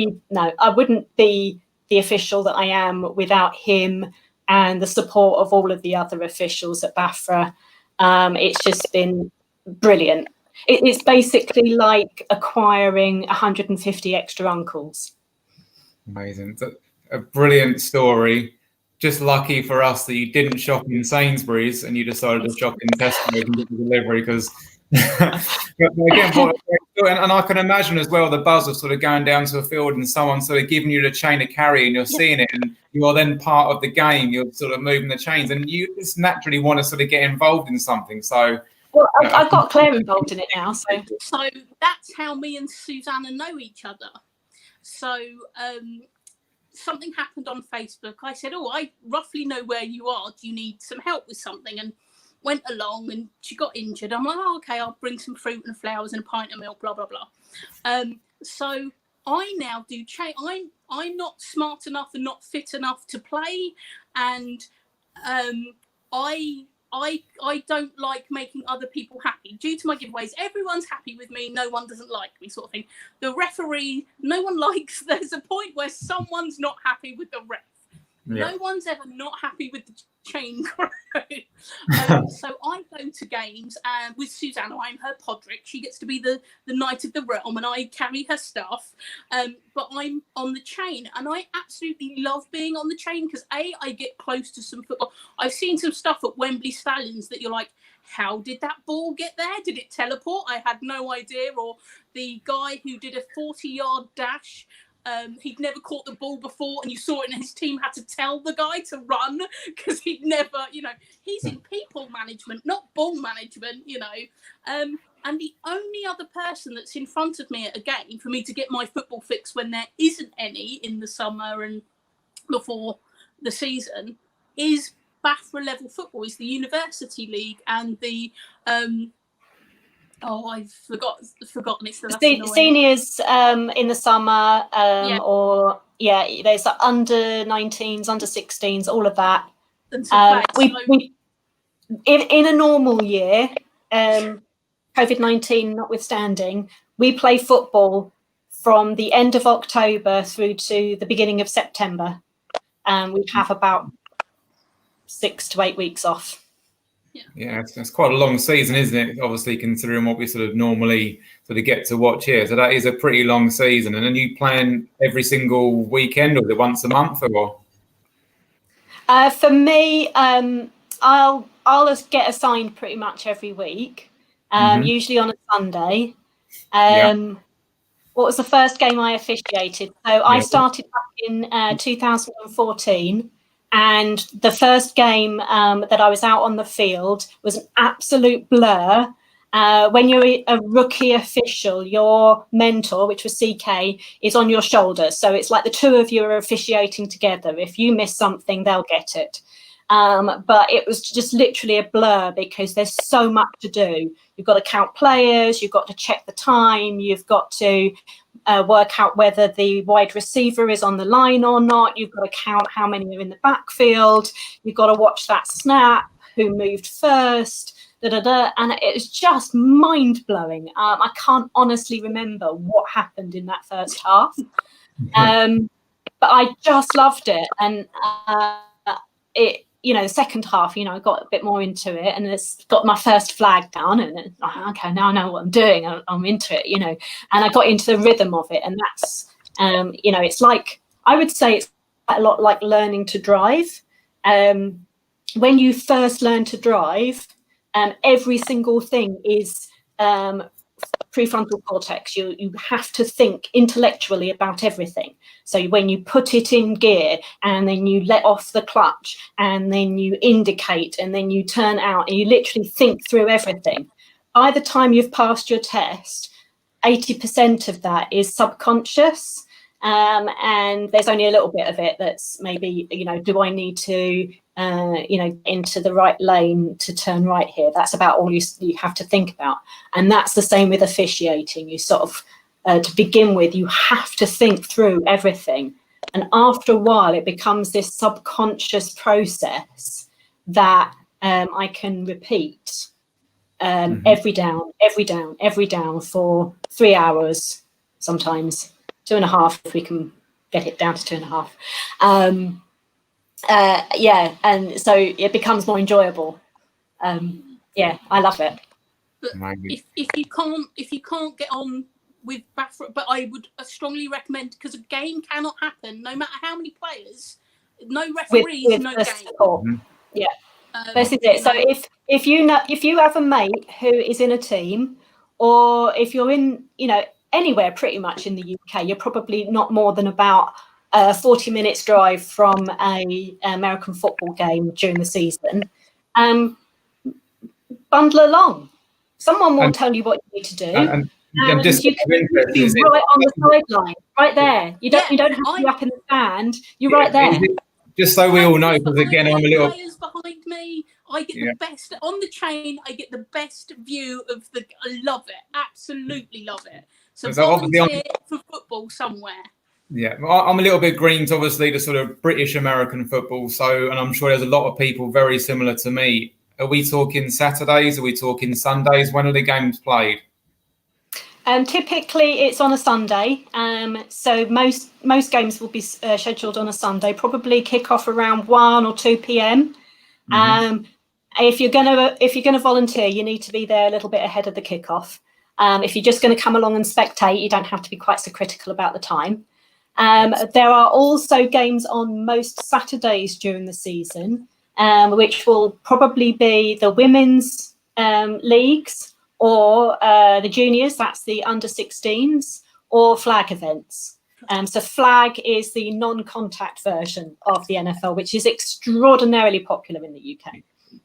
be the official that I am without him and the support of all of the other officials at BAFRA. It's just been brilliant. It's basically like acquiring 150 extra uncles. Amazing. It's a brilliant story. Just lucky for us that you didn't shop in Sainsbury's and you decided to shop in Tesco and get the delivery, because again, what a great And I can imagine as well the buzz of sort of going down to a field and someone sort of giving you the chain of carry and you're seeing it and you are then part of the game. You're sort of moving the chains and you just naturally want to sort of get involved in something. So, well, I've got Claire involved in it now. So that's how me and Susanna know each other. So something happened on Facebook. I said, "Oh, I roughly know where you are. Do you need some help with something?" And went along and she got injured. I'm like, "Oh, okay, I'll bring some fruit and flowers and a pint of milk, blah, blah, blah." So I now do change. I'm not smart enough and not fit enough to play. And I don't like making other people happy. Due to my giveaways, everyone's happy with me. No one doesn't like me, sort of thing. The referee, no one likes. There's a point where someone's not happy with the ref. Yeah. No one's ever not happy with the chain crew. So I go to games and with Susanna, I'm her podrick. She gets to be the knight of the realm and I carry her stuff. But I'm on the chain and I absolutely love being on the chain because I get close to some football. I've seen some stuff at Wembley Stallions that you're like, how did that ball get there? Did it teleport? I had no idea. Or the guy who did a 40-yard dash, he'd never caught the ball before and you saw it and his team had to tell the guy to run because he'd never, he's in people management, not ball management, and the only other person that's in front of me at a game for me to get my football fix when there isn't any in the summer and before the season is BAFRA level football, is the University League and the I've forgotten. It's the seniors in the summer, or there's the under 19s, under 16s, all of that. We in a normal year, COVID-19 notwithstanding, we play football from the end of October through to the beginning of September, and we have about 6 to 8 weeks off. Yeah, it's quite a long season, isn't it? Obviously, considering what we sort of normally sort of get to watch here. So that is a pretty long season. And then you playing every single weekend or is it once a month or? For me, I'll get assigned pretty much every week, usually on a Sunday. What was the first game I officiated? So I started back in 2014. And the first game that I was out on the field was an absolute blur. When you're a rookie official, your mentor, which was CK, is on your shoulder. So it's like the two of you are officiating together. If you miss something, they'll get it. But it was just literally a blur because there's so much to do. You've got to count players, you've got to check the time, you've got to work out whether the wide receiver is on the line or not. You've got to count how many are in the backfield. You've got to watch that snap, who moved first, and it was just mind-blowing. I can't honestly remember what happened in that first half, but I just loved it. And it, the second half, I got a bit more into it and it's got my first flag down and okay, now I know what I'm doing. I'm into it, and I got into the rhythm of it. And that's, it's like, I would say it's a lot like learning to drive. When you first learn to drive, every single thing is prefrontal cortex. You have to think intellectually about everything. So when you put it in gear and then you let off the clutch and then you indicate and then you turn out and you literally think through everything. By the time you've passed your test, 80% of that is subconscious. And there's only a little bit of it that's maybe, do I need to into the right lane to turn right here? That's about all you have to think about. And that's the same with officiating. You sort of, to begin with, you have to think through everything. And after a while, it becomes this subconscious process that I can repeat every down for 3 hours, sometimes 2.5 if we can get it down to 2.5. And so it becomes more enjoyable. I love it. But if you can't get on with BAFRA, but I would strongly recommend, because a game cannot happen no matter how many players, no referees, with no game. This is it. So if you have a mate who is in a team, or if you're in, anywhere pretty much in the UK, you're probably not more than about 40 minutes drive from a American football game during the season. Bundle along. Someone will tell you what you need to do. And just you can be right on the sideline, right there. You don't have to be up in the stand. You're right there. Just so we all know, because again, I'm a little. Players behind me. I get the best on the chain. I get the best view of the. I love it. Absolutely love it. So volunteer for football somewhere. Yeah, I'm a little bit green to obviously the sort of British American football. So, and I'm sure there's a lot of people very similar to me. Are we talking Saturdays? Are we talking Sundays? When are the games played? Typically, it's on a Sunday. So most games will be scheduled on a Sunday. Probably kick off around 1 or 2 p.m. If you're gonna volunteer, you need to be there a little bit ahead of the kickoff. If you're just going to come along and spectate, you don't have to be quite so critical about the time. There are also games on most Saturdays during the season, which will probably be the women's leagues or the juniors, that's the under 16s, or flag events. So flag is the non-contact version of the NFL, which is extraordinarily popular in the UK.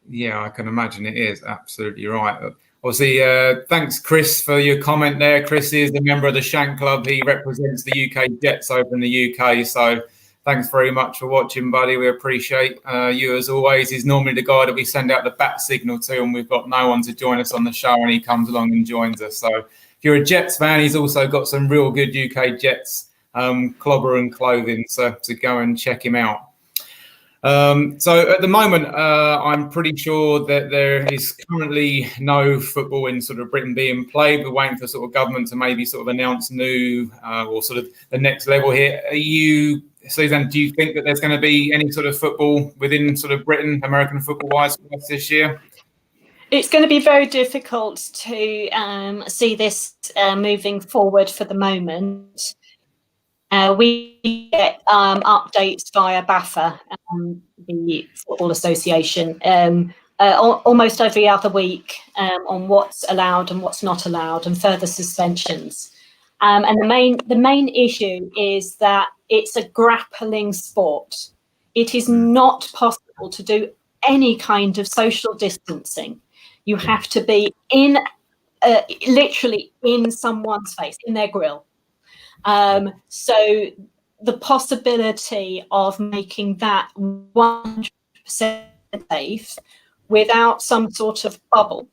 Yeah, I can imagine it is. Absolutely right. Obviously, thanks, Chris, for your comment there. Chris is the member of the Shank Club. He represents the UK Jets over in the UK. So thanks very much for watching, buddy. We appreciate you as always. He's normally the guy that we send out the bat signal to, and we've got no one to join us on the show, and he comes along and joins us. So if you're a Jets fan, he's also got some real good UK Jets clobber and clothing. So to go and check him out. So at the moment, I'm pretty sure that there is currently no football in sort of Britain being played. We're waiting for sort of government to maybe sort of announce new or sort of the next level here. Suzanne, do you think that there's going to be any sort of football within sort of Britain, American football-wise, this year? It's going to be very difficult to see this moving forward for the moment. We get updates via BAFA, the Football Association, almost every other week on what's allowed and what's not allowed, and further suspensions. And the main issue is that it's a grappling sport. It is not possible to do any kind of social distancing. You have to be literally in someone's face, in their grill. So the possibility of making that 100% safe without some sort of bubble.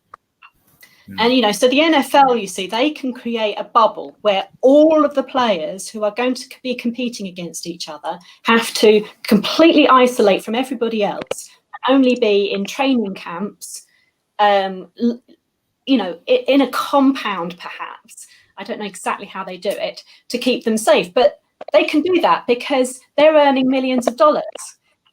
And, so the NFL, you see, they can create a bubble where all of the players who are going to be competing against each other have to completely isolate from everybody else, only be in training camps, in a compound, perhaps. I don't know exactly how they do it to keep them safe, but they can do that because they're earning millions of dollars.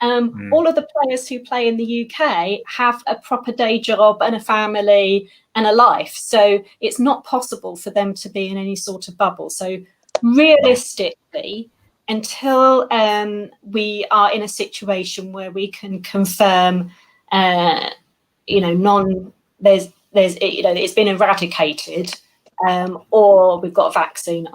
All of the players who play in the UK have a proper day job and a family and a life. So it's not possible for them to be in any sort of bubble. So realistically, until we are in a situation where we can confirm, it's been eradicated, or we've got a vaccine.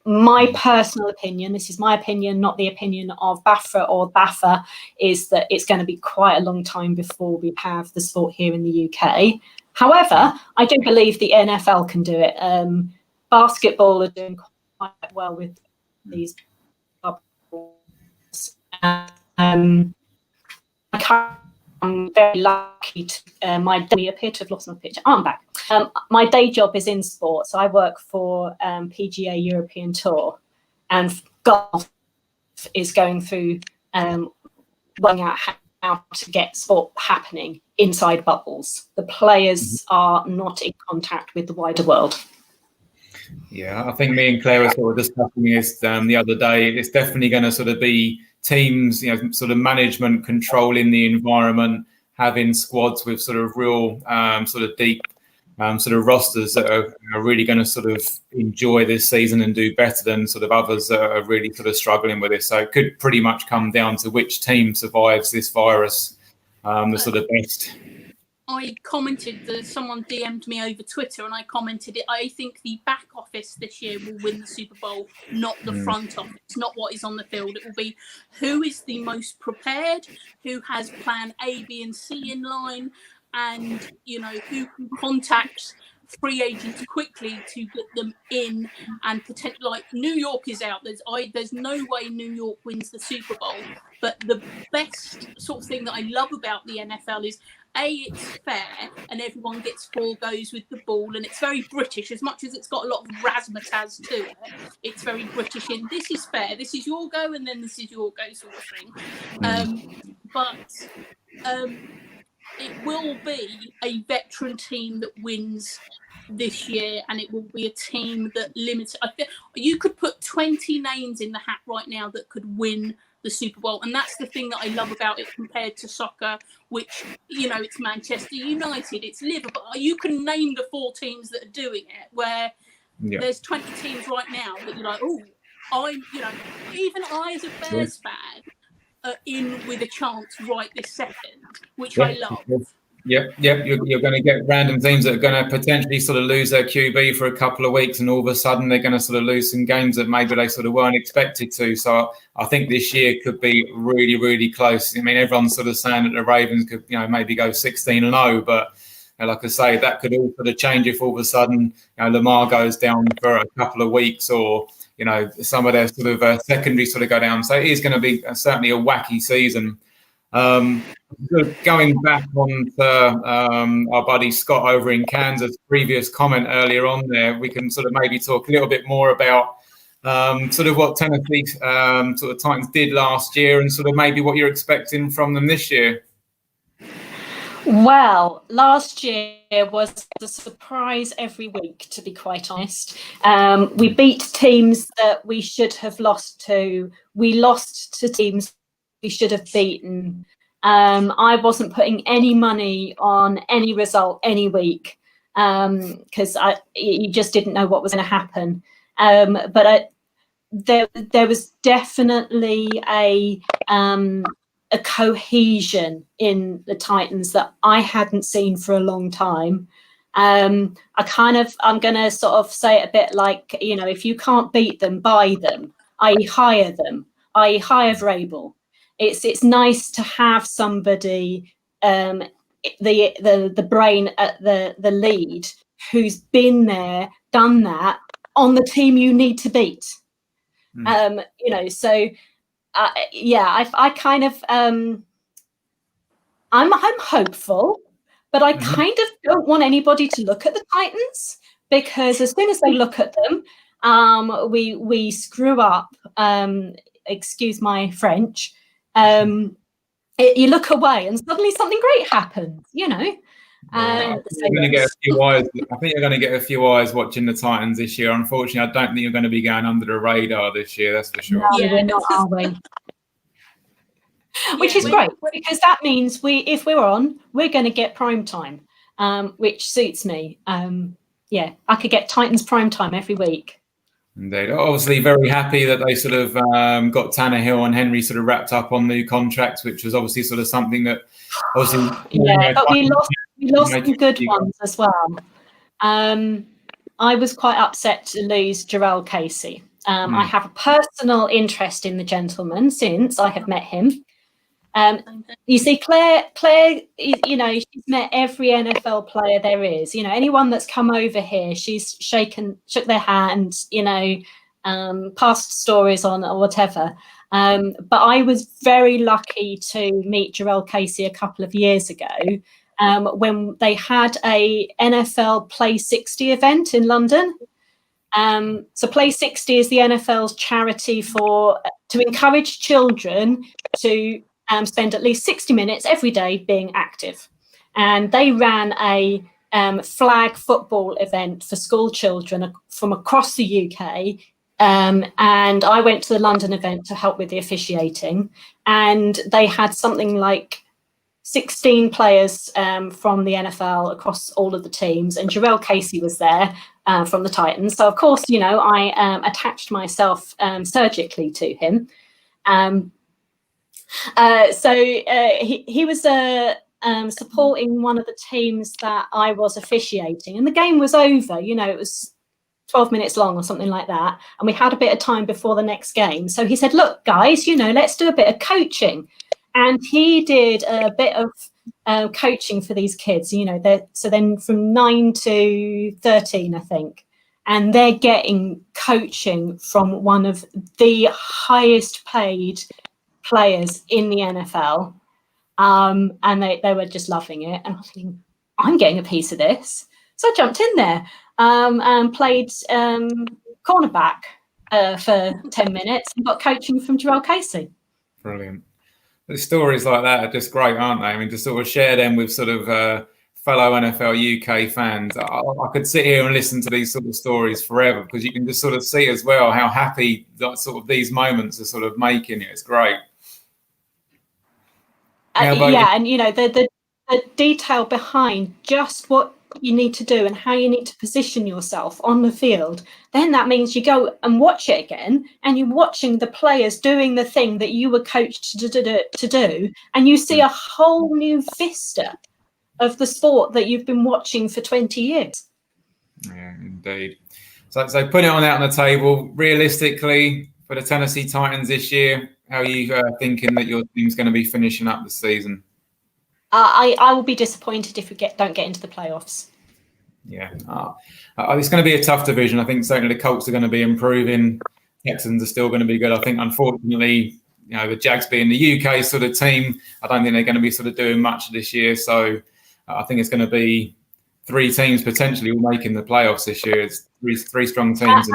My personal opinion, this is my opinion, not the opinion of BAFRA or BAFA, is that it's going to be quite a long time before we have the sport here in the UK. However, I do believe the NFL can do it. Basketball are doing quite well with these bubbles. I'm very lucky to we appear to have lost my picture. I'm back. My day job is in sport, so I work for PGA European Tour, and golf is going through working out how to get sport happening inside bubbles. The players are not in contact with the wider world. Yeah, I think me and Claire were sort of discussing this the other day. It's definitely going to sort of be teams, sort of management controlling the environment, having squads with sort of real sort of deep sort of rosters that are really going to sort of enjoy this season and do better than sort of others that are really sort of struggling with this. So it could pretty much come down to which team survives this virus the sort of best. I commented that someone DM'd me over Twitter, and I commented it. I think the back office this year will win the Super Bowl, not the front office, not what is on the field. It will be who is the most prepared, who has plan A, B, and C in line, and who can contact free agents quickly to get them in and potentially, like New York is out. There's no way New York wins the Super Bowl. But the best sort of thing that I love about the NFL is it's fair and everyone gets 4 goes with the ball, and it's very British. As much as it's got a lot of razzmatazz to it, it's very British in this is fair, this is your go, and then this is your go sort of thing. But it will be a veteran team that wins this year, and it will be a team that limits. I think you could put 20 names in the hat right now that could win the Super Bowl, and that's the thing that I love about it compared to soccer, which it's Manchester United, it's Liverpool. You can name the 4 teams that are doing it, where there's 20 teams right now that you're like, oh, even I as a Bears fan are in with a chance right this second, which I love. Yep. You're going to get random teams that are going to potentially sort of lose their QB for a couple of weeks, and all of a sudden they're going to sort of lose some games that maybe they sort of weren't expected to. So I think this year could be really, really close. I mean, everyone's sort of saying that the Ravens could, maybe go 16-0, but like I say, that could all sort of change if all of a sudden, Lamar goes down for a couple of weeks, or some of their sort of secondary sort of go down. So it is going to be certainly a wacky season. Going back on to our buddy Scott over in Kansas' previous comment earlier on there, we can sort of maybe talk a little bit more about sort of what Tennessee sort of Titans did last year, and sort of maybe what you're expecting from them this year. Well, last year was a surprise every week, to be quite honest. We beat teams that we should have lost to. We lost to teams we should have beaten. I wasn't putting any money on any result any week because you just didn't know what was going to happen. But there was definitely a cohesion in the Titans that I hadn't seen for a long time. I'm going to sort of say it a bit like, if you can't beat them, buy them, i.e. hire them, i.e. hire Vrabel. It's nice to have somebody, the brain at the lead, who's been there, done that on the team you need to beat. So I kind of I'm hopeful, but I kind of don't want anybody to look at the Titans, because as soon as they look at them, we screw up. Excuse my French. You look away and suddenly something great happens, I think you're going to get a few eyes. I think you're going to get a few eyes watching the Titans this year. Unfortunately, I don't think you're going to be going under the radar this year. That's for sure. No, we're not, are we? Which is great, because that means if we're on, we're going to get prime time, which suits me. I could get Titans prime time every week. Indeed. Obviously very happy that they sort of got Tannehill and Henry sort of wrapped up on new contracts, which was obviously sort of something that obviously... but we lost some good ones as well. I was quite upset to lose Jarrell Casey. I have a personal interest in the gentleman since I have met him. You see, Claire, she's met every NFL player there is. Anyone that's come over here, she's shook their hand, passed stories on or whatever. But I was very lucky to meet Jarrell Casey a couple of years ago when they had a NFL Play 60 event in London. So Play 60 is the NFL's charity to encourage children to spend at least 60 minutes every day being active. And they ran a flag football event for school children from across the UK. And I went to the London event to help with the officiating. And they had something like 16 players from the NFL across all of the teams. And Jarrell Casey was there from the Titans. So, of course, I attached myself surgically to him. He was supporting one of the teams that I was officiating, and the game was over. It was 12 minutes long or something like that, and we had a bit of time before the next game. So he said, look, guys, let's do a bit of coaching. And he did a bit of coaching for these kids, so then from 9 to 13, I think, and they're getting coaching from one of the highest paid players in the NFL. And they were just loving it. And I was thinking, I'm getting a piece of this. So I jumped in there and played cornerback for 10 minutes and got coaching from Jarrell Casey. Brilliant. The stories like that are just great, aren't they? I mean, to sort of share them with sort of fellow NFL UK fans. I could sit here and listen to these sort of stories forever, because you can just sort of see as well how happy that sort of these moments are sort of making it. It's great. And the detail behind just what you need to do and how you need to position yourself on the field, then that means you go and watch it again, and you're watching the players doing the thing that you were coached to do, and you see a whole new vista of the sport that you've been watching for 20 years. Yeah, indeed. So putting it out on the table, realistically, for the Tennessee Titans this year, how are you thinking that your team's going to be finishing up the season? I will be disappointed if we don't get into the playoffs. Yeah, it's going to be a tough division. I think certainly the Colts are going to be improving. Texans are still going to be good. I think, unfortunately, the Jags being the UK sort of team, I don't think they're going to be sort of doing much this year. So I think it's going to be 3 teams potentially all making the playoffs this year. It's three strong teams.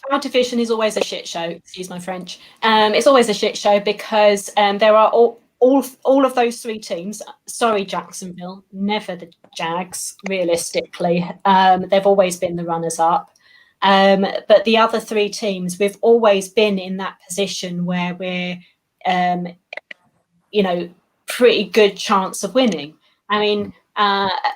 Our division is always a shit show. Excuse my French. It's always a shit show because there are all of those 3 teams. Sorry, Jacksonville, never the Jags. Realistically, they've always been the runners-up. But the other 3 teams, we've always been in that position where we're, pretty good chance of winning. I mean,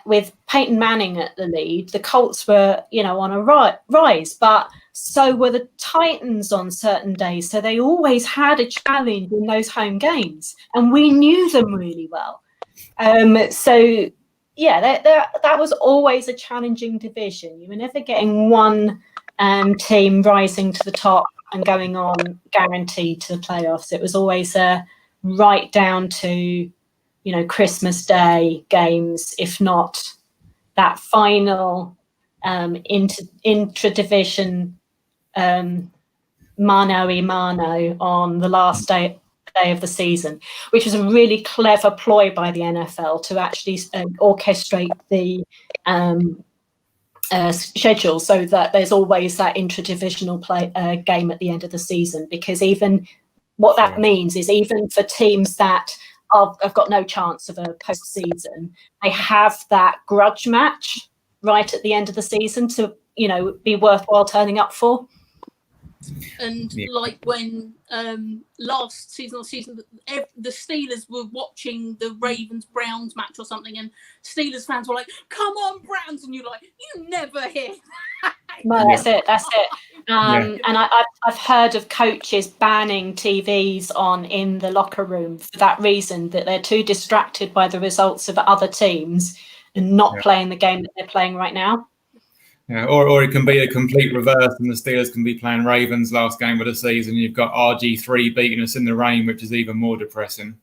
with Peyton Manning at the lead, the Colts were, on a rise, but so were the Titans on certain days. So they always had a challenge in those home games, and we knew them really well. That was always a challenging division. You were never getting one team rising to the top and going on guaranteed to the playoffs. It was always right down to, Christmas Day games, if not that final intra-division mano-a-mano on the last day of the season, which was a really clever ploy by the NFL to actually orchestrate the schedule so that there's always that intra-divisional game at the end of the season, because even what that means is even for teams that have got no chance of a postseason, they have that grudge match right at the end of the season to, be worthwhile turning up for. And like when last season the Steelers were watching the Ravens-Browns match or something, and Steelers fans were like, "Come on, Browns!" and you're like, "You never hear that." No, that's it. And I've heard of coaches banning TVs on in the locker room for that reason, that they're too distracted by the results of other teams and not playing the game that they're playing right now. Yeah, or it can be a complete reverse, and the Steelers can be playing Ravens last game of the season. You've got RG3 beating us in the rain, which is even more depressing.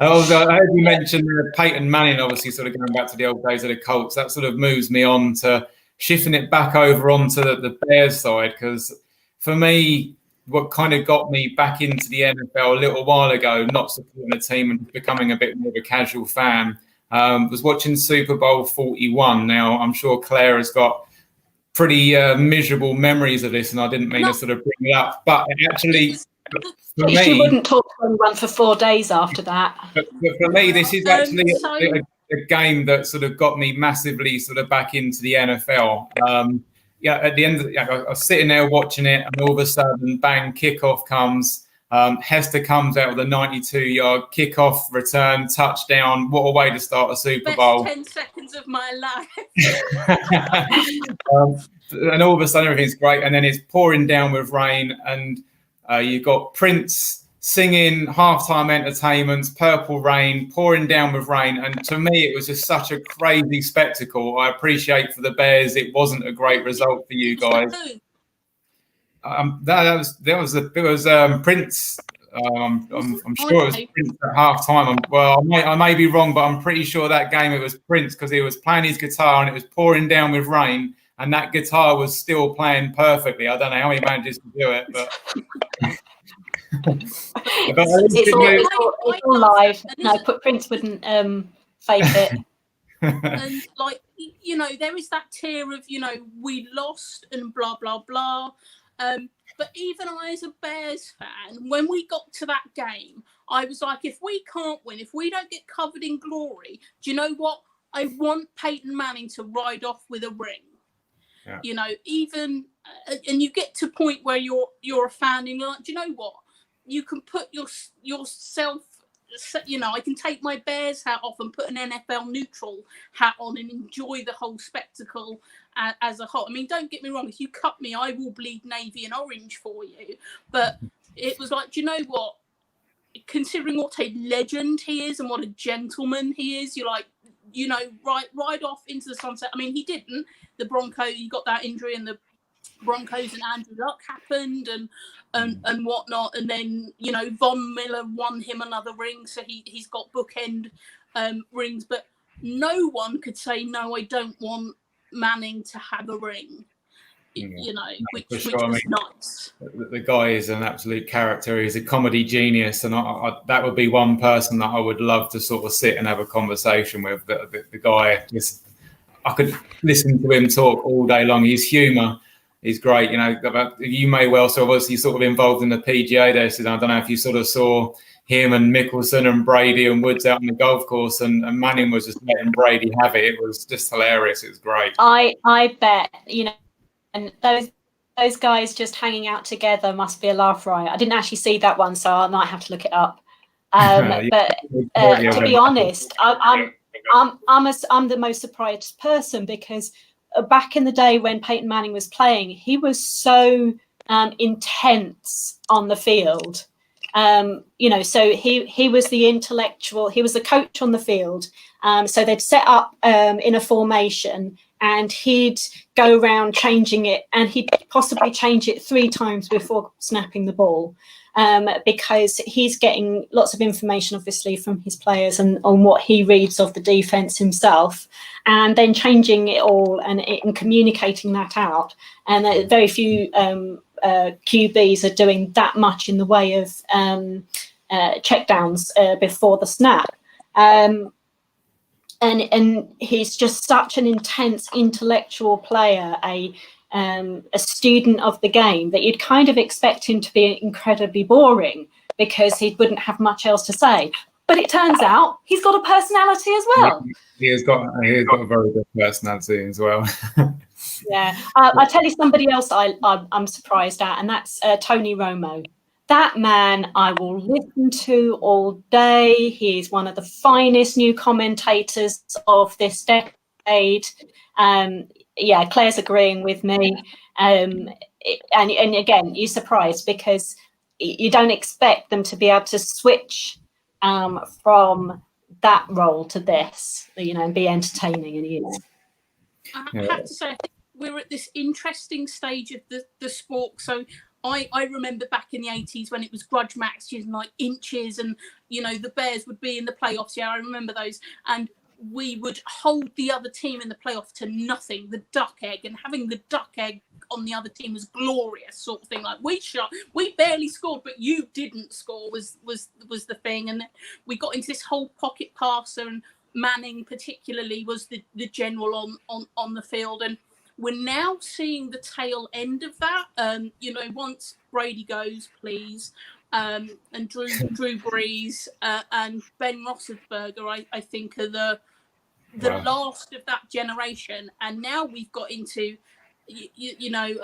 Also, I heard you mention Peyton Manning, obviously sort of going back to the old days of the Colts. That sort of moves me on to shifting it back over onto the Bears side, because for me, what kind of got me back into the NFL a little while ago, not supporting the team and becoming a bit more of a casual fan, was watching Super Bowl 41. Now, I'm sure Claire has got pretty miserable memories of this, and I didn't mean to sort of bring it up, but actually, for me, she wouldn't talk to anyone for 4 days after that. But for me, this is actually a game that sort of got me massively sort of back into the NFL. At the end, I was sitting there watching it, and all of a sudden, bang, kickoff comes. Hester comes out with a 92-yard kickoff return touchdown. What a way to start a Super Bowl. Best 10 seconds of my life. And all of a sudden, everything's great. And then it's pouring down with rain. And you've got Prince singing halftime entertainments, Purple Rain, pouring down with rain. And to me, it was just such a crazy spectacle. I appreciate for the Bears, it wasn't a great result for you guys. It was Prince. I'm sure it was Prince at halftime. I may be wrong, but I'm pretty sure that game it was Prince because he was playing his guitar and it was pouring down with rain, and that guitar was still playing perfectly. I don't know how he manages to do it, but. It's all live. No, Prince wouldn't fake it. And like, you know, there is that tier of, you know, we lost and blah blah blah. But even I, as a Bears fan, when we got to that game, I was like, if we can't win, if we don't get covered in glory, do you know what? I want Peyton Manning to ride off with a ring. Yeah. You know, even and you get to a point where you're a fan and you're like, do you know what? You can put yourself, you know, I can take my Bears hat off and put an NFL neutral hat on and enjoy the whole spectacle as a whole. I mean, don't get me wrong. If you cut me, I will bleed navy and orange for you. But it was like, do you know what? Considering what a legend he is and what a gentleman he is, you're like, you know, ride off into the sunset. I mean, he didn't. The Broncos, he got that injury and the Broncos and Andrew Luck happened and whatnot, and then, you know, Von Miller won him another ring, so he's got bookend rings, but no one could say no, I don't want Manning to have a ring. You know, which was nice. The guy is an absolute character. He's a comedy genius, and I that would be one person that I would love to sort of sit and have a conversation with. The guy, just I could listen to him talk all day long. His humour is great. You know, you may well, so obviously sort of involved in the PGA there. So I don't know if you sort of saw him and Mickelson and Brady and Woods out on the golf course, and Manning was just letting Brady have it. It was just hilarious. It was great. I bet, you know, and those guys just hanging out together must be a laugh riot. I didn't actually see that one, so I might have to look it up. But to be honest, I'm the most surprised person, because back in the day when Peyton Manning was playing, he was so intense on the field. You know, so he was the intellectual, he was the coach on the field. So they'd set up in a formation, and he'd go around changing it, and he'd possibly change it 3 times before snapping the ball, because he's getting lots of information, obviously, from his players and on what he reads of the defense himself, and then changing it all and communicating that out. And very few QBs are doing that much in the way of checkdowns before the snap. And he's just such an intense intellectual player, a student of the game, that you'd kind of expect him to be incredibly boring because he wouldn't have much else to say. But it turns out he's got a personality as well. He has got a very good personality as well. Yeah, I'll tell you somebody else I'm surprised at, and that's Tony Romo. That man I will listen to all day. He's one of the finest new commentators of this decade. Yeah, Claire's agreeing with me. And again, you're surprised because you don't expect them to be able to switch from that role to this, you know, and be entertaining, and he is. I have to say, I think we're at this interesting stage of the sport. So I remember back in the 80s when it was grudge matches and like inches, and, you know, the Bears would be in the playoffs. Yeah, I remember those. And we would hold the other team in the playoff to nothing, the duck egg, and having the duck egg on the other team was glorious, sort of thing. Like, we barely scored, but you didn't score was the thing. And we got into this whole pocket passer, and Manning particularly was the general on the field. And we're now seeing the tail end of that. You know, once Brady goes, please, and Drew Brees and Ben Roethlisberger, I think, are the last of that generation. And now we've got into, you know,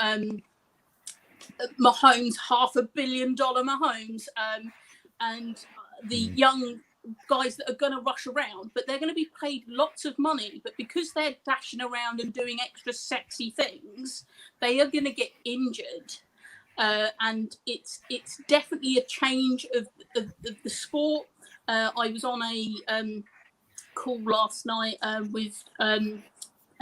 Mahomes, $500 million Mahomes, and the young guys that are going to rush around, but they're going to be paid lots of money. But because they're dashing around and doing extra sexy things, they are going to get injured. and it's definitely a change of the sport. I was on a call last night with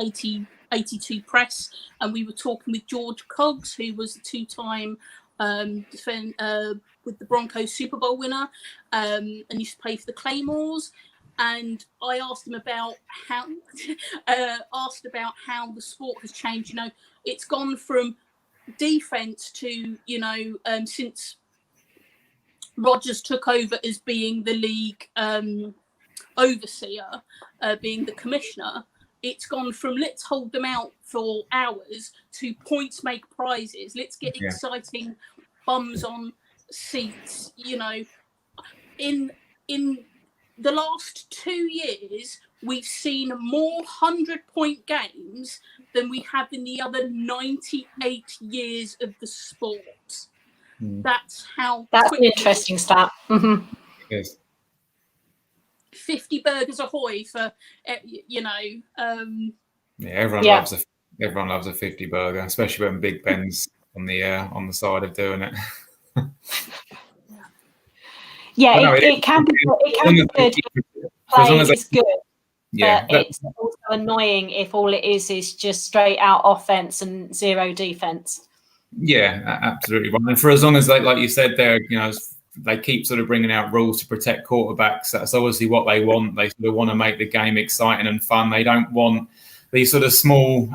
82 Press, and we were talking with George Cogs, who was a two-time with the Broncos Super Bowl winner, and used to play for the Claymores. And I asked him about how the sport has changed. You know, it's gone from defense to, you know, since Rodgers took over as being the league overseer, being the commissioner. It's gone from let's hold them out for hours to points make prizes. Let's get exciting bums on seats. You know, in the last 2 years, we've seen more 100-point games than we have in the other 98 years of the sport. That's how. That's an interesting stat. Mm-hmm. Yes. 50 burgers ahoy for, you know. Everyone loves a 50 burger, especially when Big Ben's on the side of doing it. It can be good. Play is good. Yeah, but it's also annoying if all it is just straight out offense and zero defense. Yeah, absolutely right. And for as long as they, like you said there, you know, they keep sort of bringing out rules to protect quarterbacks. That's obviously what they want. They sort of want to make the game exciting and fun. They don't want these sort of small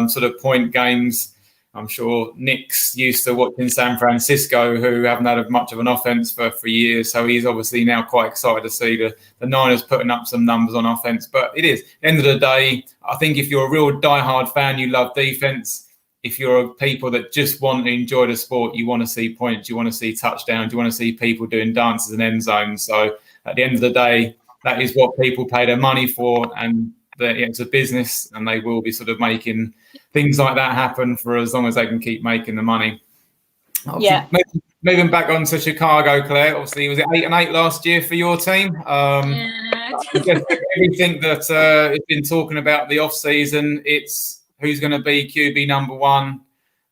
sort of point games. I'm sure Nick's used to watching San Francisco, who haven't had much of an offense for years. So he's obviously now quite excited to see the Niners putting up some numbers on offense. But it is, at the end of the day, I think if you're a real diehard fan, you love defense. If you're people that just want to enjoy the sport, you want to see points, you want to see touchdowns, you want to see people doing dances and end zones. So at the end of the day, that is what people pay their money for. And it's a business, and they will be sort of making things like that happen for as long as they can keep making the money. Yeah. Moving back on to Chicago, Claire. Obviously, was it 8-8 last year for your team? Everything that has been talking about the off season, it's who's going to be QB number one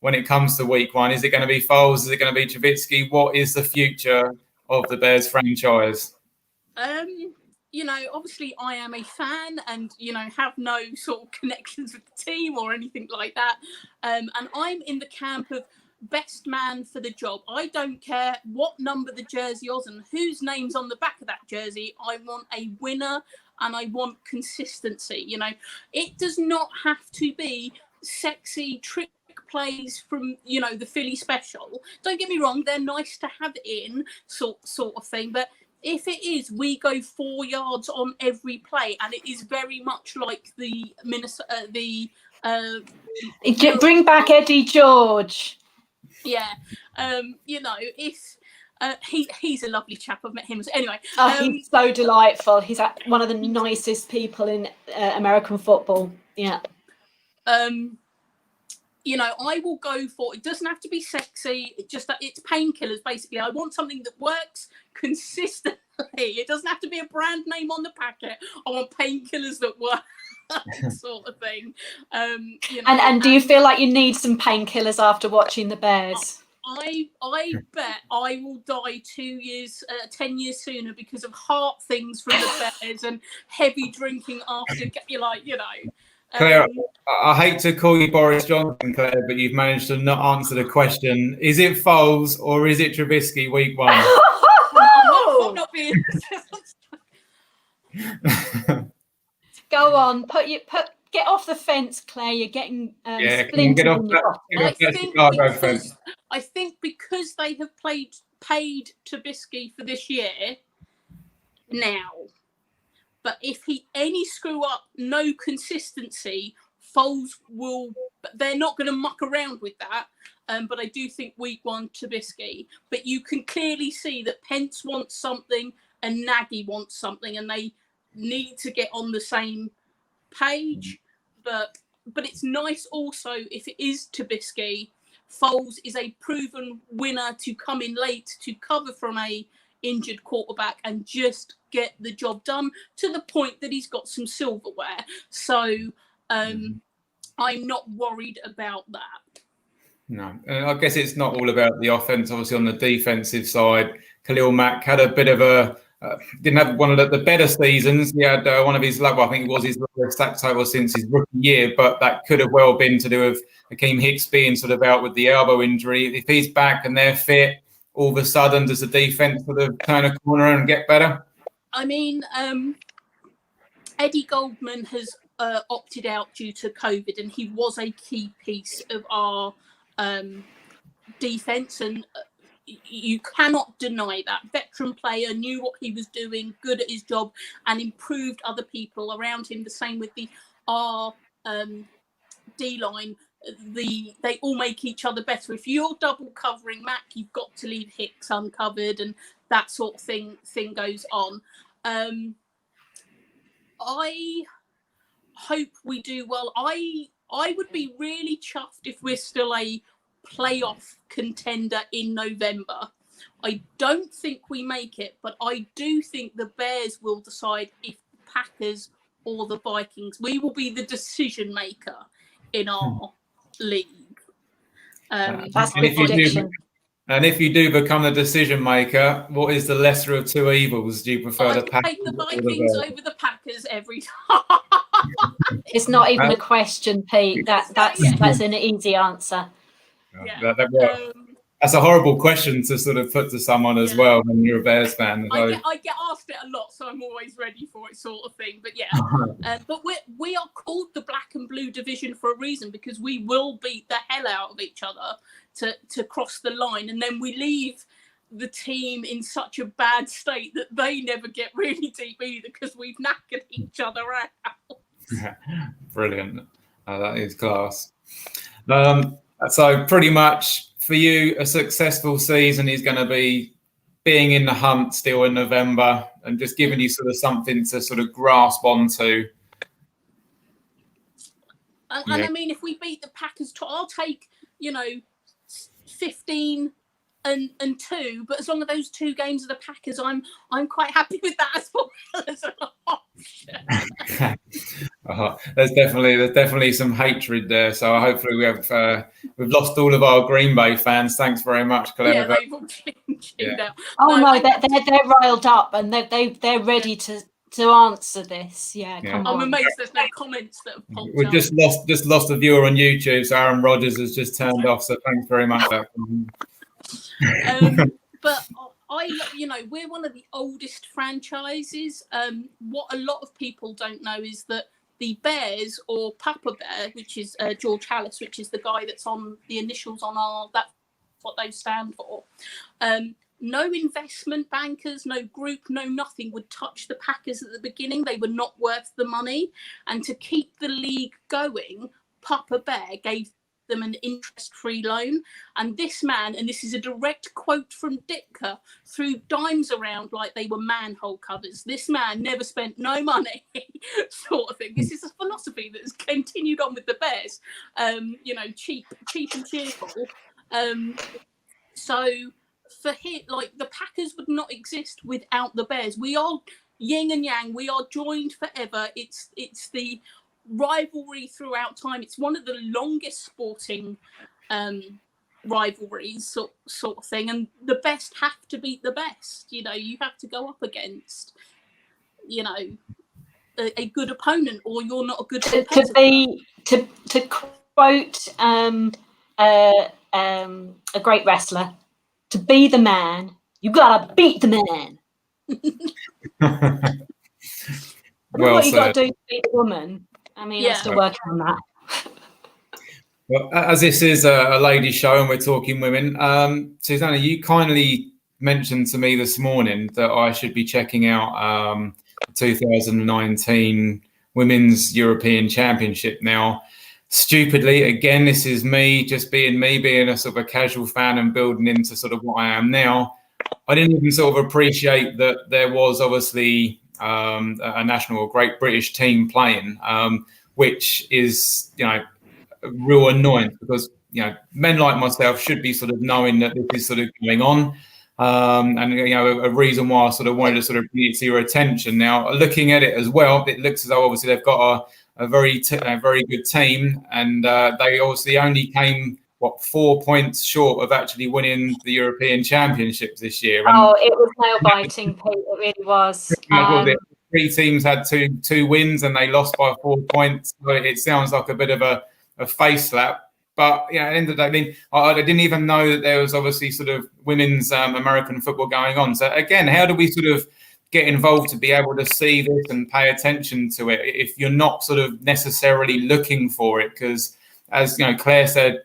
when it comes to week one. Is it going to be Foles? Is it going to be Trubisky? What is the future of the Bears franchise? You know, obviously I am a fan and, you know, have no sort of connections with the team or anything like that. And I'm in the camp of best man for the job. I don't care what number the jersey is and whose name's on the back of that jersey. I want a winner and I want consistency. You know, it does not have to be sexy trick plays from, you know, the Philly special. Don't get me wrong, they're nice to have in sort of thing, but if it is, we go 4 yards on every play, and it is very much like the Minnesota, bring back Eddie George. Yeah, you know, if he's a lovely chap. I've met him. Anyway, he's so delightful. He's one of the nicest people in American football. Yeah. You know, I will go for, it doesn't have to be sexy. It's painkillers, basically. I want something that works consistently. It doesn't have to be a brand name on the packet. I want painkillers that work, sort of thing. You know, and do you feel like you need some painkillers after watching the Bears? I bet I will die 10 years sooner because of heart things from the Bears and heavy drinking after, you like, you know. Claire, I hate to call you Boris Johnson, Claire, but you've managed to not answer the question. Is it Foles or is it Trubisky week one? I'm not being... Go on, get off the fence, Claire. You're getting get off that fence. I think because they have paid Trubisky for this year now. But if any screw up, no consistency, Foles will. They're not going to muck around with that. But I do think week one Trubisky. But you can clearly see that Pence wants something and Nagy wants something, and they need to get on the same page. But it's nice also if it is Trubisky. Foles is a proven winner to come in late to cover from a injured quarterback and just get the job done to the point that he's got some silverware. So I'm not worried about that. No, and I guess it's not all about the offense. Obviously, on the defensive side, Khalil Mack had a bit of a didn't have one of the better seasons. He had one of his I think it was his lowest sack total since his rookie year, but that could have well been to do with Akeem Hicks being sort of out with the elbow injury. If he's back and they're fit, all of a sudden does the defense sort of turn a corner and get better? I mean, Eddie Goldman has opted out due to COVID, and he was a key piece of our defense, and you cannot deny that. Veteran player, knew what he was doing, good at his job, and improved other people around him. The same with our D-line. They all make each other better. If you're double covering Mac, you've got to leave Hicks uncovered, and that sort of thing goes on. I hope we do well. I would be really chuffed if we're still a playoff contender in November. I don't think we make it, but I do think the Bears will decide if the Packers or the Vikings. We will be the decision maker in our league. That's a good prediction. And if you do become the decision maker, what is the lesser of two evils? Do you prefer the Packers? Take the Vikings over the Packers every time. It's not even a question, Pete. That's an easy answer. Yeah. That's a horrible question to sort of put to someone as well when you're a Bears fan. I get asked it a lot, so I'm always ready for it, sort of thing. But yeah, but we are called the Black and Blue Division for a reason, because we will beat the hell out of each other to cross the line, and then we leave the team in such a bad state that they never get really deep either, because we've knackered each other out. Brilliant. That is class. So pretty much for you, a successful season is going to be being in the hunt still in November and just giving you sort of something to sort of grasp onto. And I mean, if we beat the Packers, I'll take, 15 and 2, but as long as those 2 games are the Packers, I'm quite happy with that as well as an option. There's definitely some hatred there. So hopefully we've lost all of our Green Bay fans. Thanks very much, Colette. Yeah, they've all tuned out. Oh no, they're riled up and they're ready to answer this. Yeah, come on. I'm amazed there's no comments that have popped We've up. just lost a viewer on YouTube, so Aaron Rodgers has just turned off. So thanks very much. But we're one of the oldest franchises. What a lot of people don't know is that the Bears, or Papa Bear, which is George Halas, which is the guy that's on the initials on that's what they stand for. No investment bankers, no group, no nothing would touch the Packers at the beginning. They were not worth the money. And to keep the league going, Papa Bear gave them an interest-free loan. And this man, and this is a direct quote from Ditka, threw dimes around like they were manhole covers. This man never spent no money, sort of thing. This is a philosophy that has continued on with the Bears. Cheap and cheerful. So for him, the Packers would not exist without the Bears. We are yin and yang. We are joined forever. It's the rivalry throughout time. It's one of the longest sporting rivalries, sort of thing. And the best have to beat the best. You have to go up against, a good opponent, or you're not a good competitor. To quote a great wrestler, to be the man, you gotta beat the man. What you got to do to beat the woman. I mean, I'm still working on that. Well, as this is a ladies' show and we're talking women, Susanna, you kindly mentioned to me this morning that I should be checking out the 2019 Women's European Championship. Now, stupidly, again, this is me being a sort of a casual fan and building into sort of what I am now. I didn't even sort of appreciate that there was obviously a national or Great British team playing, which is, real annoyance, because, men like myself should be sort of knowing that this is sort of going on. And, a reason why I sort of wanted to sort of bring it to your attention. Now, looking at it as well, it looks as though obviously they've got a very good team, and they obviously only came what, 4 points short of actually winning the European Championships this year. And oh, it was nail biting, Pete. It really was. what was it? 3 teams had two wins and they lost by 4 points. So it sounds like a bit of a face slap. But yeah, at the end of the day, I mean, I didn't even know that there was obviously sort of women's American football going on. So again, how do we sort of get involved to be able to see this and pay attention to it if you're not sort of necessarily looking for it? Because as you know, Claire said,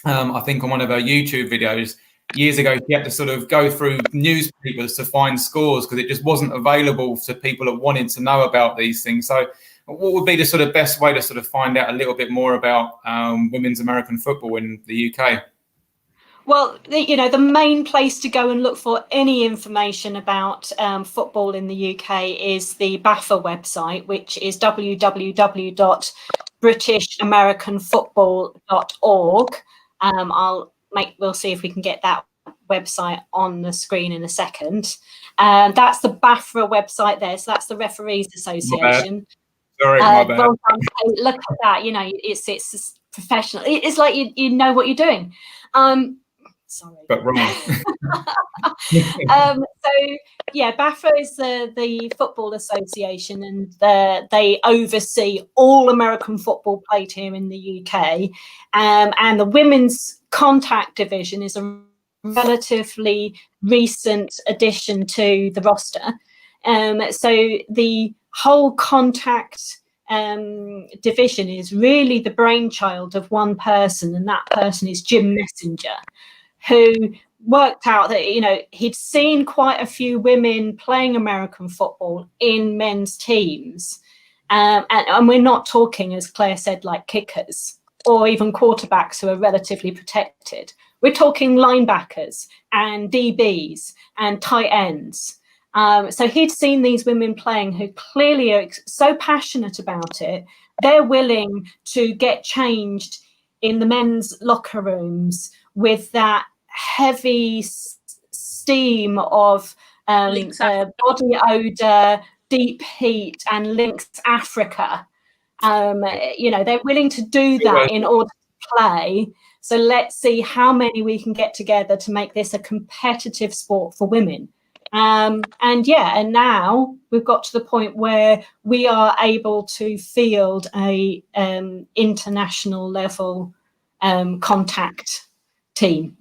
I think on one of her YouTube videos years ago, she had to sort of go through newspapers to find scores because it just wasn't available to people that wanted to know about these things. So what would be the sort of best way to sort of find out a little bit more about women's American football in the UK? Well, the main place to go and look for any information about football in the UK is the BAFA website, which is www.britishamericanfootball.org. We'll see if we can get that website on the screen in a second. That's the BAFA website there. So that's the Referees Association. Sorry, my bad. Well done. Look at that. It's professional. It's like you know what you're doing. Sorry. But wrong. So yeah, BAFA is the Football Association, and they oversee all American football played here in the UK. And the women's contact division is a relatively recent addition to the roster. So the whole contact division is really the brainchild of one person, and that person is Jim Messenger, who worked out that he'd seen quite a few women playing American football in men's teams, and we're not talking, as Claire said, like kickers or even quarterbacks who are relatively protected. We're talking linebackers and DBs and tight ends. So he'd seen these women playing who clearly are so passionate about it, they're willing to get changed in the men's locker rooms with that heavy steam of body odor, deep heat, and Lynx Africa. They're willing to do that in order to play. So let's see how many we can get together to make this a competitive sport for women. And now we've got to the point where we are able to field a international level contact team.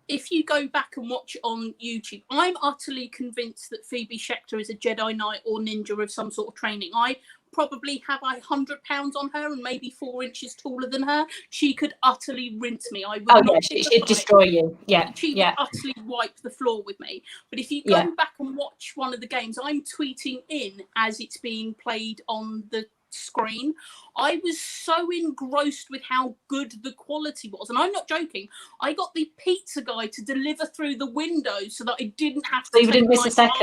If you go back and watch on YouTube, I'm utterly convinced that Phoebe Schechter is a Jedi Knight or ninja of some sort of training. I probably have 100 pounds on her and maybe 4 inches taller than her. She could utterly rinse me. I would she'd destroy you. Yeah, she would utterly wipe the floor with me. But if you go back and watch one of the games, I'm tweeting in as it's being played on the screen. I was so engrossed with how good the quality was, and I'm not joking. I got the pizza guy to deliver through the window so that I didn't have to take my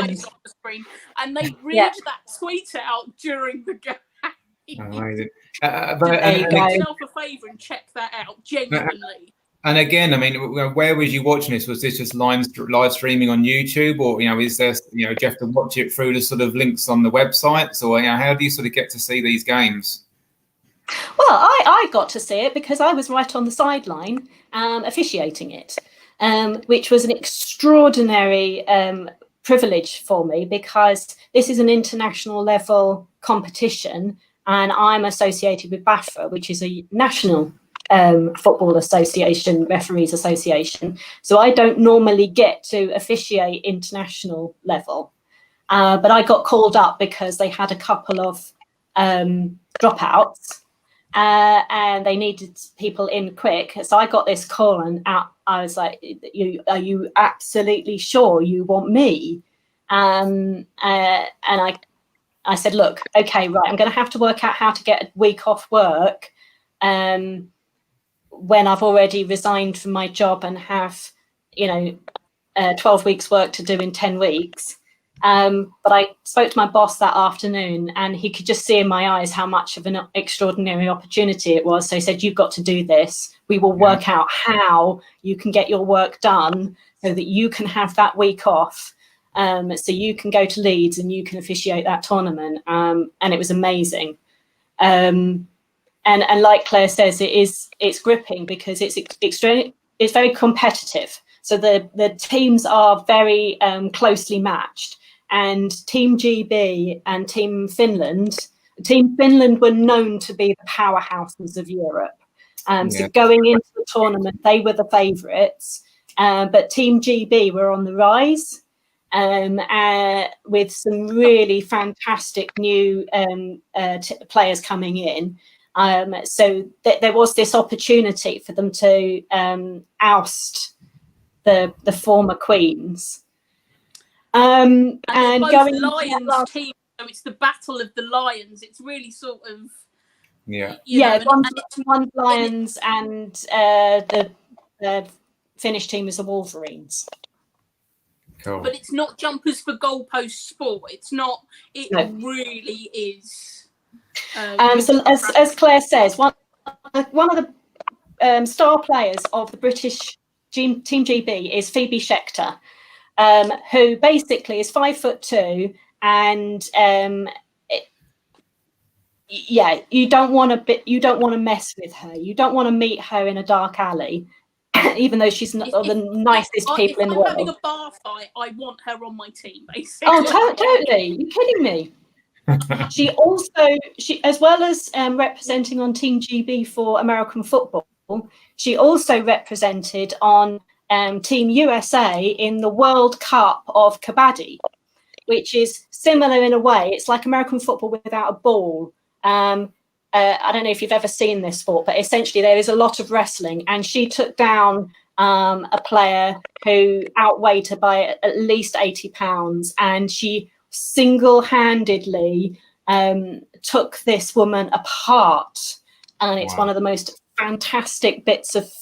eyes off the screen, and they read that tweet out during the game. Amazing. Do yourself a favour and check that out, genuinely. And again, I mean, where was you watching this? Was this just live streaming on YouTube, or is there, do you have to watch it through the sort of links on the websites, or how do you sort of get to see these games? Well, I got to see it because I was right on the sideline officiating it, which was an extraordinary privilege for me because this is an international level competition, and I'm associated with BAFA, which is a national Football Association, Referees Association. So I don't normally get to officiate international level, but I got called up because they had a couple of dropouts and they needed people in quick. So I got this call and out. I was like, are you absolutely sure you want me? And I said, look, okay, right, I'm going to have to work out how to get a week off work when I've already resigned from my job and have, 12 weeks work to do in 10 weeks. But I spoke to my boss that afternoon and he could just see in my eyes how much of an extraordinary opportunity it was. So he said, you've got to do this. We will work out how you can get your work done so that you can have that week off. So you can go to Leeds and you can officiate that tournament. And it was amazing. And and like Claire says, it's gripping because it's very competitive. So the teams are very closely matched, and Team GB and Team Finland were known to be the powerhouses of Europe. So going into the tournament, they were the favourites, but Team GB were on the rise. With some really fantastic new players coming in. So there was this opportunity for them to oust the former queens. And both going Lions team, so it's the battle of the Lions. It's really sort of one Lions and the Finnish team is the Wolverines. Cool. But it's not jumpers for goalpost sport. It's not. It really is. So as Claire says, one of the star players of the British Team GB is Phoebe Schechter, who basically is 5'2", and you don't want to mess with her. You don't want to meet her in a dark alley. Even though she's not the nicest people in the world. If I'm having a bar fight, I want her on my team, basically. Oh, totally. You're kidding me. She as well as representing on Team GB for American football, she also represented on Team USA in the World Cup of Kabaddi, which is similar in a way. It's like American football without a ball. I don't know if you've ever seen this sport, but essentially there is a lot of wrestling, and she took down a player who outweighed her by at least 80 pounds, and she single-handedly took this woman apart, and it's one of the most fantastic bits of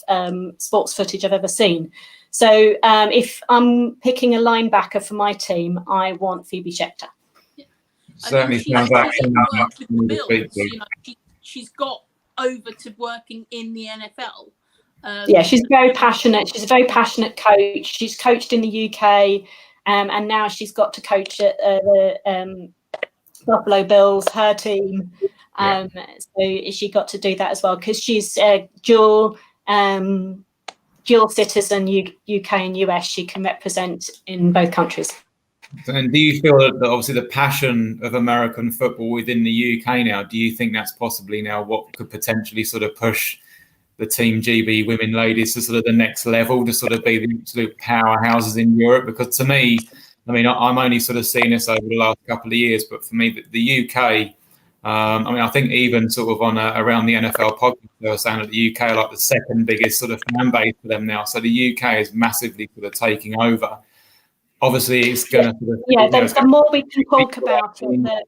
sports footage I've ever seen. So if I'm picking a linebacker for my team, I want Phoebe Schechter. Certainly sounds like she's got over to working in the NFL. She's very passionate. She's a very passionate coach. She's coached in the UK, and now she's got to coach at the Buffalo Bills, her team. So she got to do that as well because she's dual citizen, UK and US. She can represent in both countries. And do you feel that obviously the passion of American football within the UK now, do you think that's possibly now what could potentially sort of push the Team GB women ladies to sort of the next level, to sort of be the absolute powerhouses in Europe? Because to me, I mean, I'm only sort of seeing this over the last couple of years, but for me, the UK, I mean, I think even sort of on around the NFL podcast, they were saying that the UK are like the second biggest sort of fan base for them now. So the UK is massively sort of taking over. Obviously, it's going to... the more we can talk about it,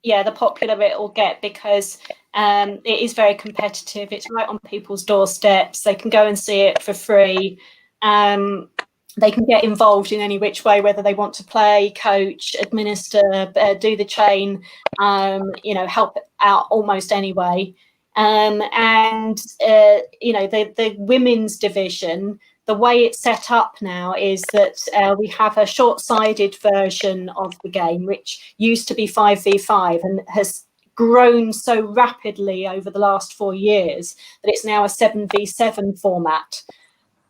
the popular it will get, because it is very competitive. It's right on people's doorsteps. They can go and see it for free. They can get involved in any which way, whether they want to play, coach, administer, do the chain, help out almost any way. The women's division, the way it's set up now is that we have a short-sided version of the game, which used to be 5v5 and has grown so rapidly over the last 4 years that it's now a 7v7 format.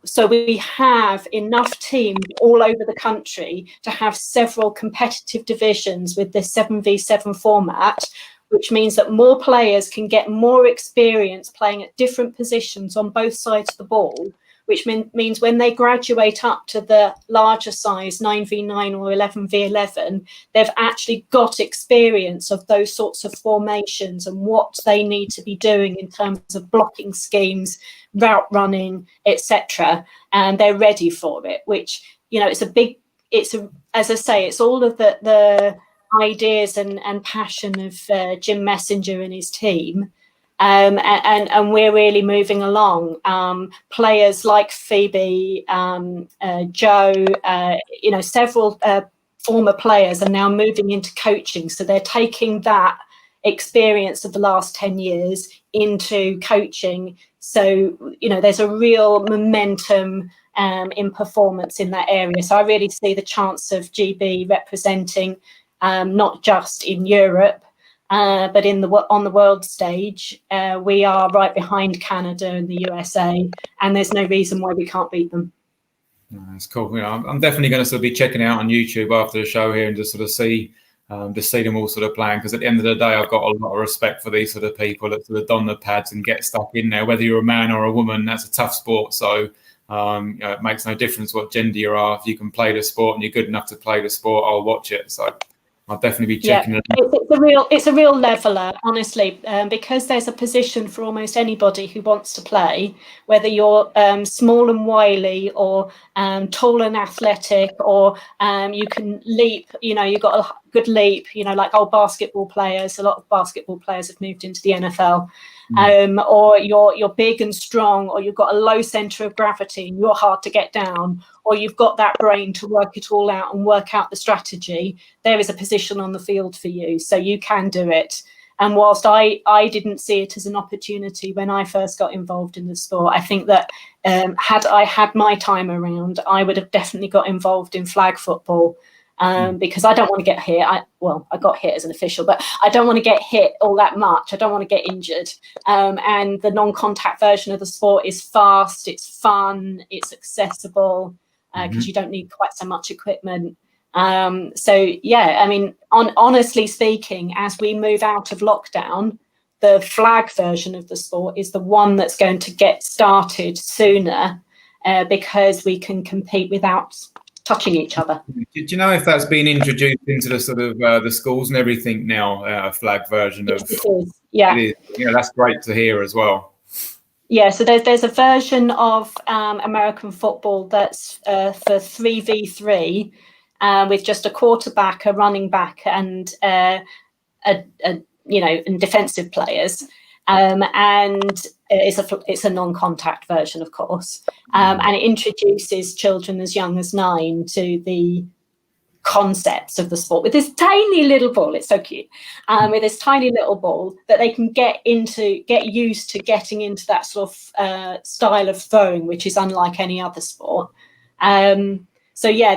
So we have enough teams all over the country to have several competitive divisions with this 7v7 format, which means that more players can get more experience playing at different positions on both sides of the ball, which means when they graduate up to the larger size 9v9 or 11v11, they've actually got experience of those sorts of formations and what they need to be doing in terms of blocking schemes, route running, etc. And they're ready for it, which, as I say, it's all of the ideas and passion of Jim Messenger and his team. And we're really moving along. Players like Phoebe, Joe, several former players are now moving into coaching. So they're taking that experience of the last 10 years into coaching. So, there's a real momentum in performance in that area. So I really see the chance of GB representing not just in Europe, But on the world stage, we are right behind Canada and the USA, and there's no reason why we can't beat them. That's cool. I'm definitely going to sort of be checking out on YouTube after the show here and just sort of see them all sort of playing, because at the end of the day, I've got a lot of respect for these sort of people that sort of don the pads and get stuck in there. Whether you're a man or a woman, that's a tough sport. So it makes no difference what gender you are. If you can play the sport and you're good enough to play the sport, I'll watch it. So I'll definitely be checking it out. It's a real leveler, honestly, because there's a position for almost anybody who wants to play, whether you're small and wily or tall and athletic, or you can leap, you've got a good leap, like old basketball players. A lot of basketball players have moved into the NFL. Or you're big and strong, or you've got a low center of gravity and you're hard to get down, or you've got that brain to work it all out and work out the strategy. There is a position on the field for you, so you can do it. And whilst I didn't see it as an opportunity when I first got involved in the sport, I think that had I had my time around, I would have definitely got involved in flag football. Because I don't want to get hit. I got hit as an official, but I don't want to get hit all that much. I don't want to get injured. And the non-contact version of the sport is fast, it's fun, it's accessible, because you don't need quite so much equipment. Honestly speaking, as we move out of lockdown, the flag version of the sport is the one that's going to get started sooner, because we can compete without touching each other. Do you know if that's been introduced into the sort of the schools and everything now, a flag version of? It is. Yeah. It is. Yeah, that's great to hear as well. Yeah, so there's a version of American football that's for 3v3 with just a quarterback, a running back, and and defensive players. And it's a non-contact version, of course, and it introduces children as young as 9 to the concepts of the sport with this tiny little ball. It's so cute, with this tiny little ball that they can get used to getting into that sort of style of throwing, which is unlike any other sport. The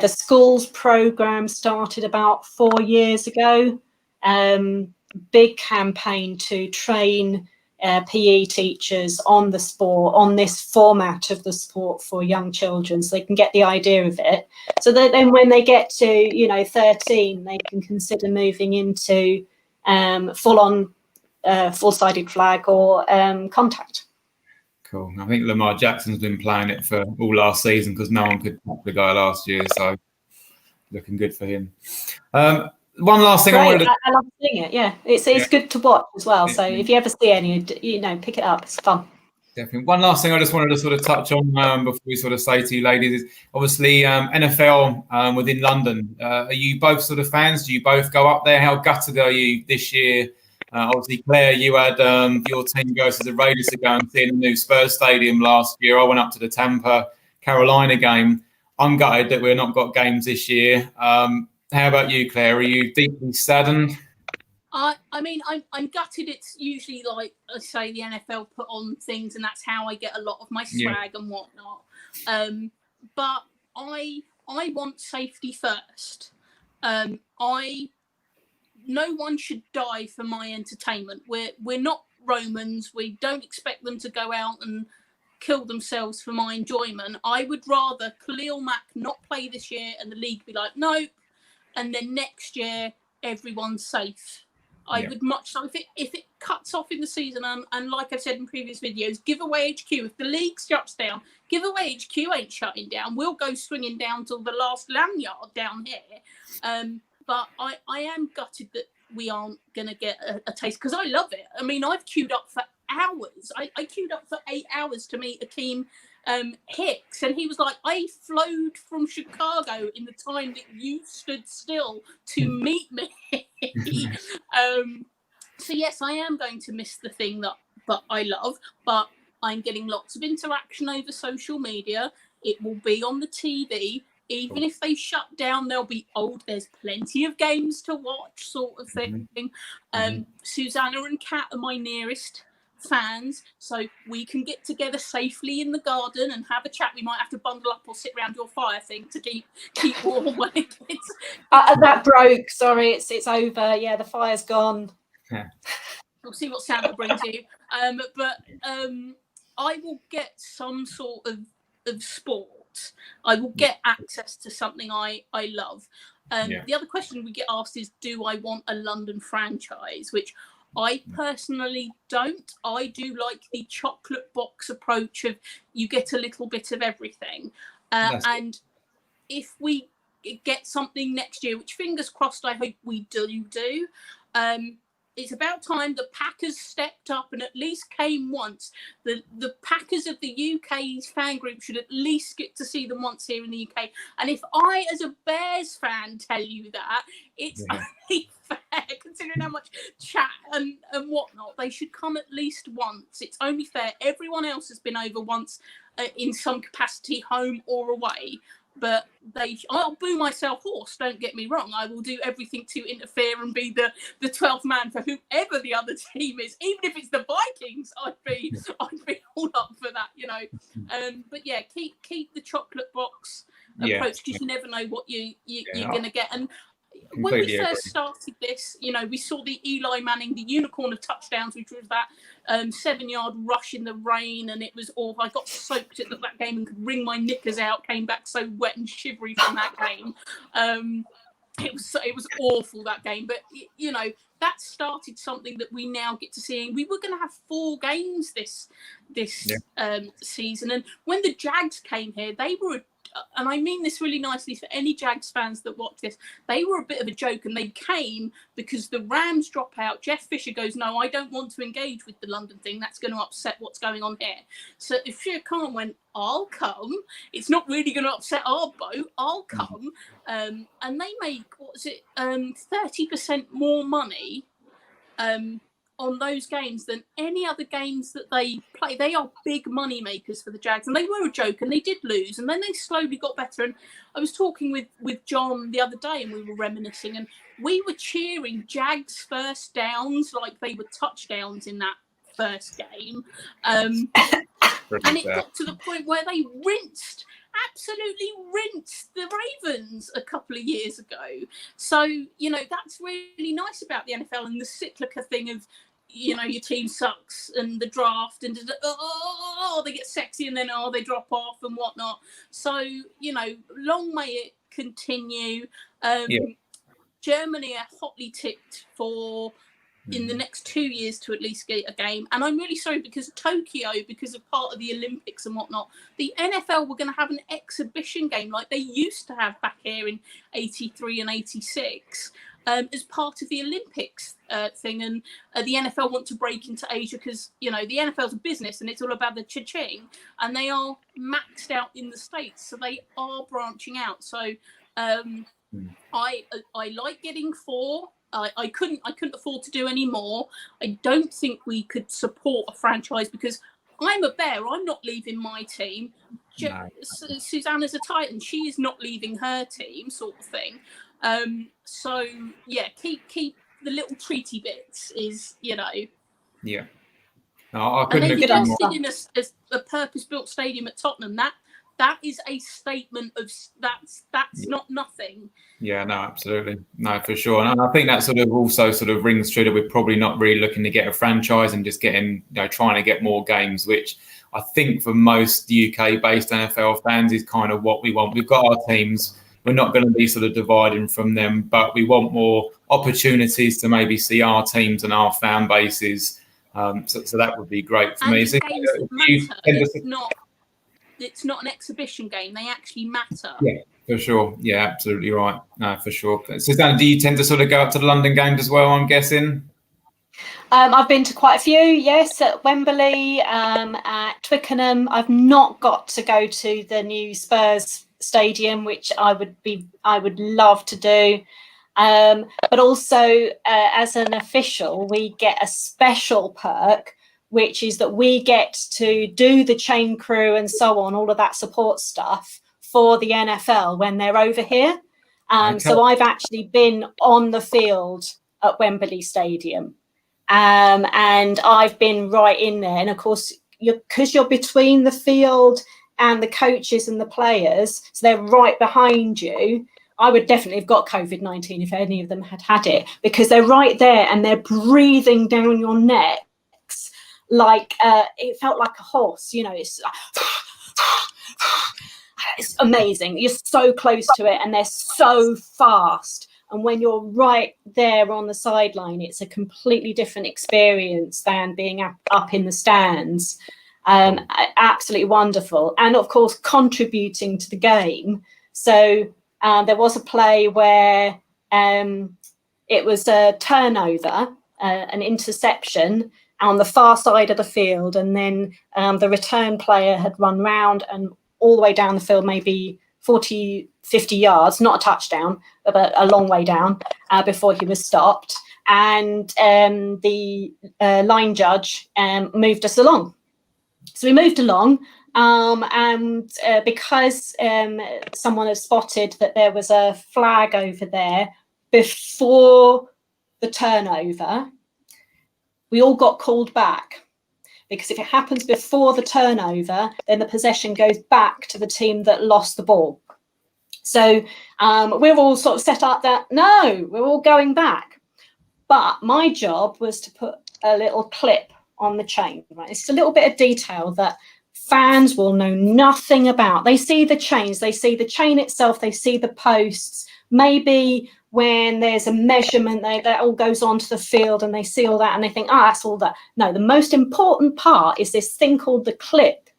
schools program started about 4 years ago. Big campaign to train PE teachers on the sport, on this format of the sport for young children, so they can get the idea of it. So that then when they get to 13, they can consider moving into full-on full-sided flag or contact. Cool. I think Lamar Jackson's been playing it for all last season because no one could touch the guy last year, so looking good for him. One last thing I wanted to... I love seeing it. Yeah, it's good to watch as well. So if you ever see any, pick it up. It's fun. Definitely. One last thing I just wanted to sort of touch on before we sort of say to you ladies is obviously NFL within London. Are you both sort of fans? Do you both go up there? How gutted are you this year? Obviously, Claire, you had your team go to the Raiders to go and see the new Spurs Stadium last year. I went up to the Tampa Carolina game. I'm gutted that we've not got games this year. How about you, Claire? Are you deeply saddened? I'm gutted. It's usually like I say, the NFL put on things, and that's how I get a lot of my swag and whatnot. But I want safety first. No one should die for my entertainment. We're not Romans. We don't expect them to go out and kill themselves for my enjoyment. I would rather Khalil Mack not play this year and the league be like, nope. And then next year, everyone's safe. I would much so if it cuts off in the season, and like I've said in previous videos, Giveaway HQ. If the league shuts down, Giveaway HQ ain't shutting down. We'll go swinging down till the last lanyard down here. But I am gutted that we aren't going to get a taste, because I love it. I mean, I've queued up for hours. I queued up for 8 hours to meet Akeem Hicks, and he was like, I flowed from Chicago in the time that you stood still to meet me. So yes, I am going to miss the thing that I love, but I'm getting lots of interaction over social media. It will be on the TV. Even if they shut down, they'll be there's plenty of games to watch, sort of thing. Susanna and Kat are my nearest fans, so we can get together safely in the garden and have a chat. We might have to bundle up or sit around your fire thing to keep warm when it gets... that broke. Sorry, it's over. Yeah, the fire's gone. We'll see what Santa brings you. But I will get some sort of sport. I will get access to something I love. The other question we get asked is, do I want a London franchise? Which I personally don't. I do like the chocolate box approach of you get a little bit of everything. And if we get something next year, which fingers crossed, I hope we do, it's about time the Packers stepped up and at least came once. The Packers of the UK's fan group should at least get to see them once here in the UK. And if I, as a Bears fan, tell you that, it's only fair, considering how much chat and whatnot. They should come at least once. It's only fair. Everyone else has been over once in some capacity, home or away. But I'll boo myself hoarse, don't get me wrong. I will do everything to interfere and be the 12th man for whoever the other team is. Even if it's the Vikings, I'd be all up for that, you know. But yeah, keep the chocolate box approach, because you never know what you're going to get. And when we first started this, you know, we saw the Eli Manning, the unicorn of touchdowns, which was that 7-yard rush in the rain, and it was awful. I got soaked at that game and could wring my knickers out, came back so wet and shivery from that game. It was awful, that game. But, you know, that started something that we now get to see. And we were going to have 4 games this season. And when the Jags came here, they were and I mean this really nicely for any Jags fans that watch this, they were a bit of a joke, and they came because the Rams drop out. Jeff Fisher goes, no, I don't want to engage with the London thing. That's going to upset what's going on here. So if Shir Khan went, I'll come. It's not really going to upset our boat. I'll come. And they make, 30% more money on those games than any other games that they play. They are big money makers for the Jags, and they were a joke, and they did lose, and then they slowly got better. And I was talking with John the other day, and we were reminiscing, and we were cheering Jags first downs like they were touchdowns in that first game. And it got to the point where they absolutely rinsed the Ravens a couple of years ago. So, you know, that's really nice about the NFL, and the cyclical thing of, you know, your team sucks and the draft and they get sexy and then they drop off and whatnot. So, you know, long may it continue. Germany are hotly tipped for in the next 2 years to at least get a game. And I'm really sorry, because Tokyo, because of part of the Olympics and whatnot, the NFL were going to have an exhibition game like they used to have back here in 83 and 86 as part of the Olympics thing. And the NFL want to break into Asia because, you know, the NFL's a business and it's all about the cha-ching, and they are maxed out in the States. So they are branching out. So I like getting 4. I couldn't afford to do any more. I don't think we could support a franchise because I'm a Bear. I'm not leaving my team. No. Susanna's a Titan. She is not leaving her team, sort of thing. So yeah, keep the little treaty bits. Is, you know. Yeah. No, I couldn't agree more. In a purpose-built stadium at Tottenham, that is a statement of that's not nothing. Yeah, no, absolutely. No, for sure. And I think that sort of also sort of rings true that we're probably not really looking to get a franchise and just getting, you know, trying to get more games, which I think for most UK-based NFL fans is kind of what we want. We've got our teams. We're not going to be sort of dividing from them, but we want more opportunities to maybe see our teams and our fan bases. So that would be great for me. So, it's not an exhibition game. They actually matter. Yeah, for sure. Yeah, absolutely right. No, for sure. Susanna, do you tend to sort of go up to the London games as well, I'm guessing? I've been to quite a few, yes, at Wembley, at Twickenham. I've not got to go to the new Spurs stadium, which I would love to do. But also, as an official, we get a special perk, which is that we get to do the chain crew and so on, all of that support stuff for the NFL when they're over here. Okay. So I've actually been on the field at Wembley Stadium, and I've been right in there. And of course, because you're between the field and the coaches and the players, so they're right behind you. I would definitely have got COVID-19 if any of them had it, because they're right there and they're breathing down your necks like it felt like a horse. It's it's amazing. You're so close to it and they're so fast. And when you're right there on the sideline, it's a completely different experience than being up in the stands. Absolutely wonderful. And of course, contributing to the game. So there was a play where it was a turnover, an interception on the far side of the field. And then the return player had run round and all the way down the field, maybe 40, 50 yards, not a touchdown, but a long way down before he was stopped. And the line judge moved us along. So we moved along, and because someone had spotted that there was a flag over there before the turnover, we all got called back. Because if it happens before the turnover, then the possession goes back to the team that lost the ball. So we're all sort of set up that, no, we're all going back. But my job was to put a little clip on the chain. Right? It's a little bit of detail that fans will know nothing about. They see the chains, they see the chain itself, they see the posts. Maybe when there's a measurement, that all goes onto the field and they see all that and they think, that's all that. No, the most important part is this thing called the clip,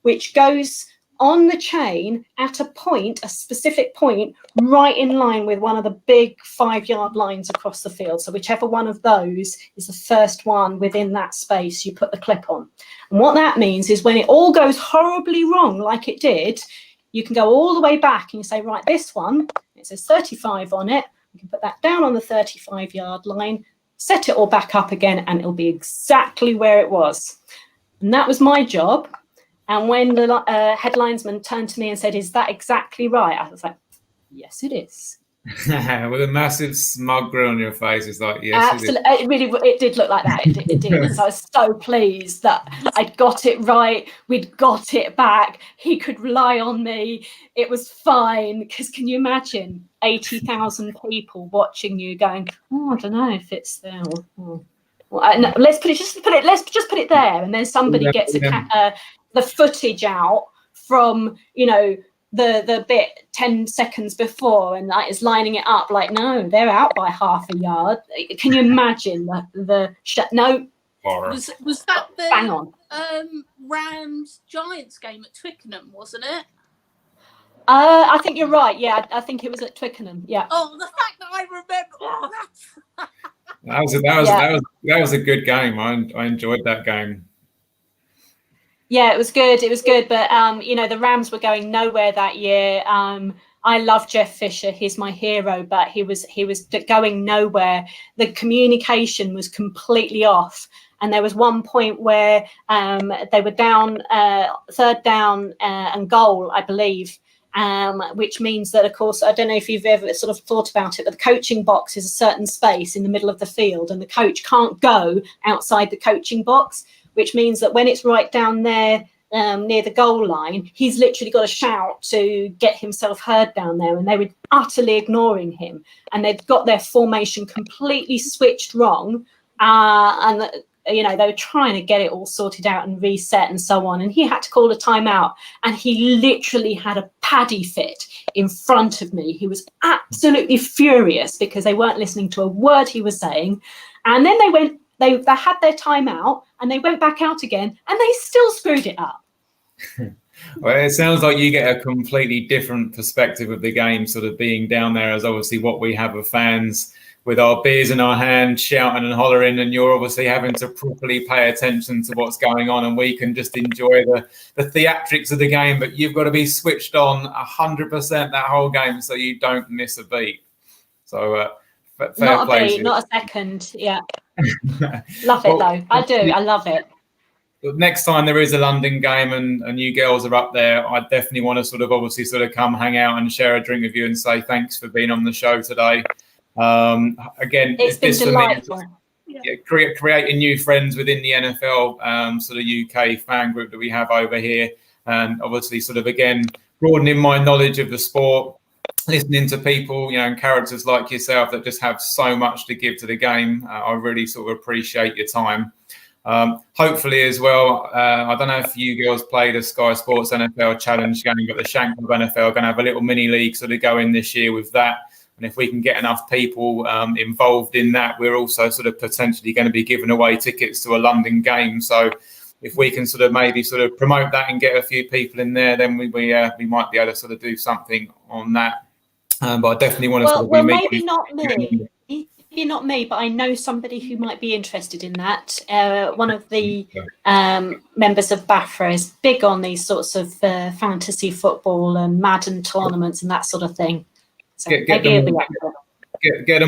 which goes on the chain at a point, a specific point, right in line with one of the big 5-yard lines across the field. So whichever one of those is the first one within that space, you put the clip on. And what that means is when it all goes horribly wrong, like it did, you can go all the way back and you say, right, this one, it says 35 on it. You can put that down on the 35-yard line, set it all back up again, and it'll be exactly where it was. And that was my job. And when the headlinesman turned to me and said, is that exactly right? I was like, yes, it is. With a massive smug grin on your face, it's like, yes, absolutely. It did look like that. It did. So I was so pleased that I'd got it right. We'd got it back. He could rely on me. It was fine. Because can you imagine 80,000 people watching you going, I don't know if it's there. Well, no, let's just put it there. And then somebody gets the footage out from, the bit 10 seconds before and is lining it up like, no, they're out by half a yard. Can you imagine no? Was that the bang on. Rams Giants game at Twickenham, wasn't it? I think you're right. Yeah, I think it was at Twickenham. Yeah. Oh, the fact that I remember. Oh, that was a good game. I enjoyed that game. Yeah, it was good. But the Rams were going nowhere that year. I love Jeff Fisher. He's my hero, but he was going nowhere. The communication was completely off. And there was one point where they were down, third down and goal, I believe, which means that, of course, I don't know if you've ever sort of thought about it, but the coaching box is a certain space in the middle of the field and the coach can't go outside the coaching box, which means that when it's right down there near the goal line, he's literally got to shout to get himself heard down there. And they were utterly ignoring him. And they'd got their formation completely switched wrong. They were trying to get it all sorted out and reset and so on. And he had to call a timeout. And he literally had a paddy fit in front of me. He was absolutely furious because they weren't listening to a word he was saying. And then they had their timeout and they went back out again and they still screwed it up. Well, it sounds like you get a completely different perspective of the game, sort of being down there as obviously what we have of fans with our beers in our hand, shouting and hollering, and you're obviously having to properly pay attention to what's going on, and we can just enjoy the theatrics of the game, but you've got to be switched on 100% that whole game so you don't miss a beat. So not a beat, not a second. Yeah. Love it though. I do. I love it. Next time there is a London game and you girls are up there, I definitely want to sort of come hang out and share a drink with you and say thanks for being on the show today. Again, it's been delightful. Creating new friends within the NFL sort of UK fan group that we have over here, and obviously sort of again broadening my knowledge of the sport. listening to people, and characters like yourself that just have so much to give to the game. I really sort of appreciate your time. Hopefully as well, I don't know if you girls play the Sky Sports NFL Challenge game, but the Shank Club NFL are going to have a little mini league sort of going this year with that. And if we can get enough people involved in that, we're also sort of potentially going to be giving away tickets to a London game. So if we can sort of maybe sort of promote that and get a few people in there, then we might be able to sort of do something on that. But I definitely want to sort of be meeting. Maybe not me. Maybe not me, but I know somebody who might be interested in that. One of the members of BAFRA is big on these sorts of fantasy football and Madden tournaments and that sort of thing. So get them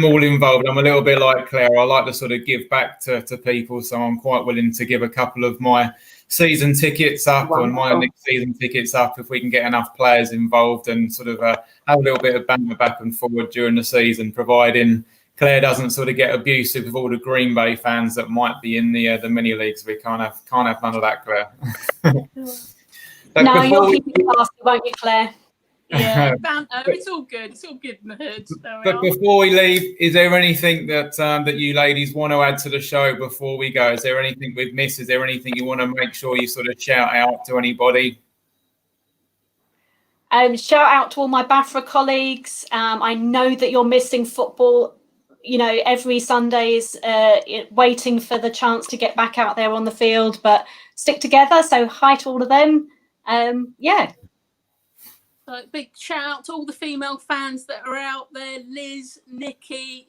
all involved. I'm a little bit like Claire. I like to sort of give back to people, so I'm quite willing to give a couple of my season tickets up and my next season tickets up if we can get enough players involved and sort of have a little bit of banter back and forward during the season, providing Claire doesn't sort of get abusive with all the Green Bay fans that might be in the mini leagues. We can't have none of that, Claire. No, you'll keep it classy, won't you, Claire? Yeah, it's all good. It's all good in the hood. But before we leave, is there anything that you ladies want to add to the show before we go? Is there anything we've missed? Is there anything you want to make sure you sort of shout out to anybody? Shout out to all my BAFRA colleagues. I know that you're missing football. Every Sunday is waiting for the chance to get back out there on the field, but stick together. So hi to all of them. Big shout out to all the female fans that are out there: Liz, Nikki,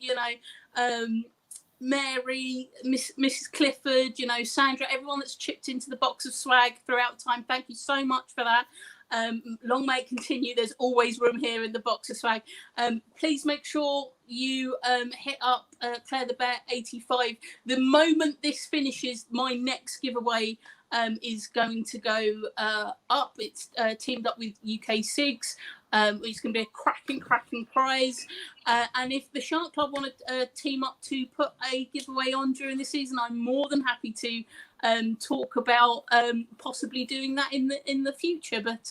Mary, Mrs. Clifford, Sandra, everyone that's chipped into the box of swag throughout time. Thank you so much for that. Long may it continue. There's always room here in the box of swag. Please make sure you hit up Claire the Bear 85. The moment this finishes, my next giveaway is going to go up. It's teamed up with UK SIGs, which is going to be a cracking prize. And if the Shark Club want to team up to put a giveaway on during the season, I'm more than happy to talk about possibly doing that in the future. But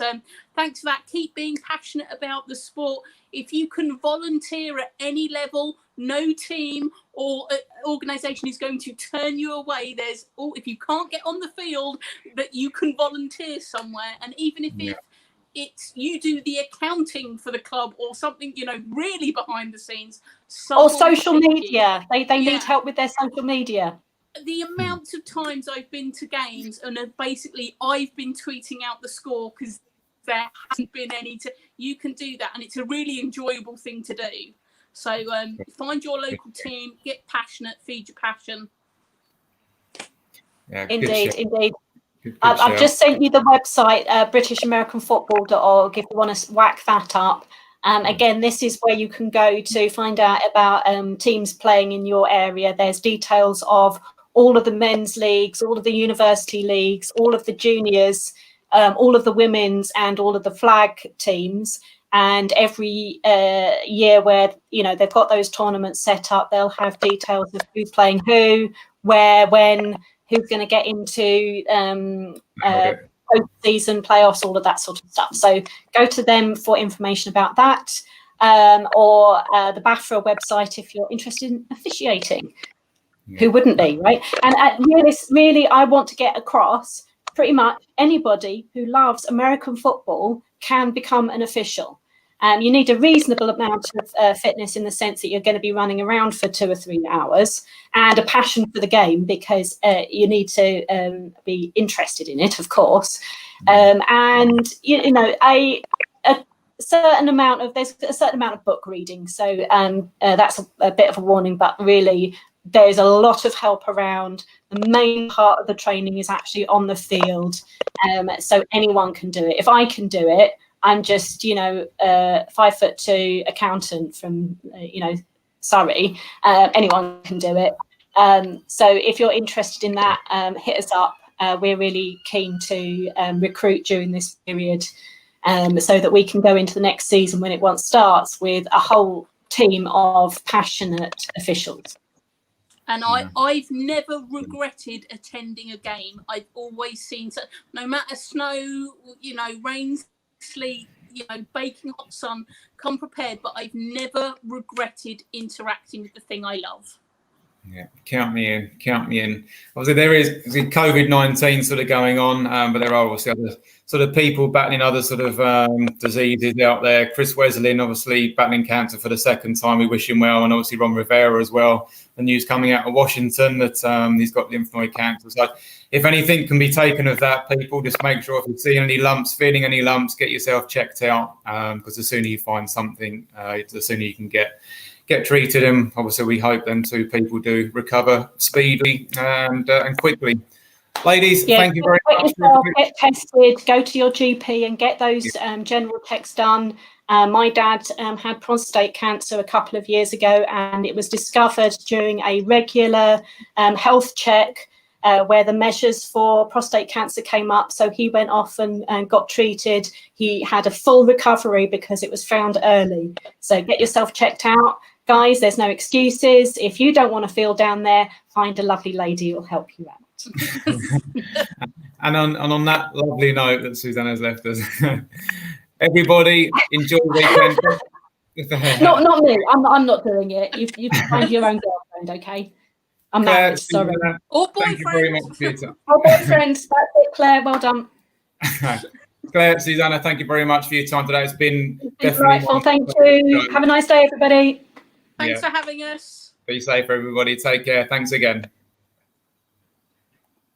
thanks for that. Keep being passionate about the sport. If you can volunteer at any level, no team or organisation is going to turn you away. If you can't get on the field, but you can volunteer somewhere, and even if it's you do the accounting for the club or something, really behind the scenes, or social media. They need help with their social media. The amount of times I've been to games and I've been tweeting out the score because there hasn't been any. You can do that, and it's a really enjoyable thing to do. So find your local team, get passionate, feed your passion. Yeah, indeed. I've just sent you the website, BritishAmericanFootball.org, if you want to whack that up. Again, this is where you can go to find out about teams playing in your area. There's details of all of the men's leagues, all of the university leagues, all of the juniors, all of the women's and all of the flag teams. And every year where, they've got those tournaments set up, they'll have details of who's playing who, where, when, who's going to get into post-season playoffs, all of that sort of stuff. So go to them for information about that, or the BAFRA website if you're interested in officiating. Yeah. Who wouldn't be, right? And really, I want to get across, pretty much anybody who loves American football can become an official. You need a reasonable amount of fitness in the sense that you're going to be running around for 2 or 3 hours, and a passion for the game, because you need to be interested in it, of course. And a certain amount of book reading. So that's a bit of a warning, but really there's a lot of help around. The main part of the training is actually on the field, so anyone can do it. If I can do it, I'm just, 5'2" accountant from, Surrey. Anyone can do it. So if you're interested in that, hit us up. We're really keen to recruit during this period, so that we can go into the next season when it once starts with a whole team of passionate officials. And I've never regretted attending a game. I've always seen, no matter snow, rain, sleet, baking hot sun, come prepared, but I've never regretted interacting with the thing I love. Yeah, count me in. Obviously, there is COVID-19 sort of going on, but there are obviously other sort of people battling other sort of diseases out there. Chris Wesleyan, obviously, battling cancer for the second time. We wish him well. And obviously, Ron Rivera as well. The news coming out of Washington that he's got lymph node cancer. So if anything can be taken of that, people, just make sure if you see any lumps, feeling any lumps, get yourself checked out, because the sooner you find something, the sooner you can get treated, and obviously we hope them two people do recover speedily and quickly. Ladies, thank you very much. Get tested, go to your GP and get those general checks done. My dad had prostate cancer a couple of years ago, and it was discovered during a regular health check where the measures for prostate cancer came up. So he went off and got treated. He had a full recovery because it was found early. So get yourself checked out. Guys, there's no excuses. If you don't want to feel down there, find a lovely lady who'll help you out. And on that lovely note that Susanna's left us, everybody enjoy the weekend. Not me. I'm not doing it. You find your own girlfriend, okay? I'm married, sorry. Or boyfriend. Thank you very much for your time. Or boyfriend. That's it, Claire. Well done. Claire, Susanna, thank you very much for your time today. It's been definitely. Thank you. Have a nice day, everybody. Thanks for having us. Be safe, everybody. Take care. Thanks again.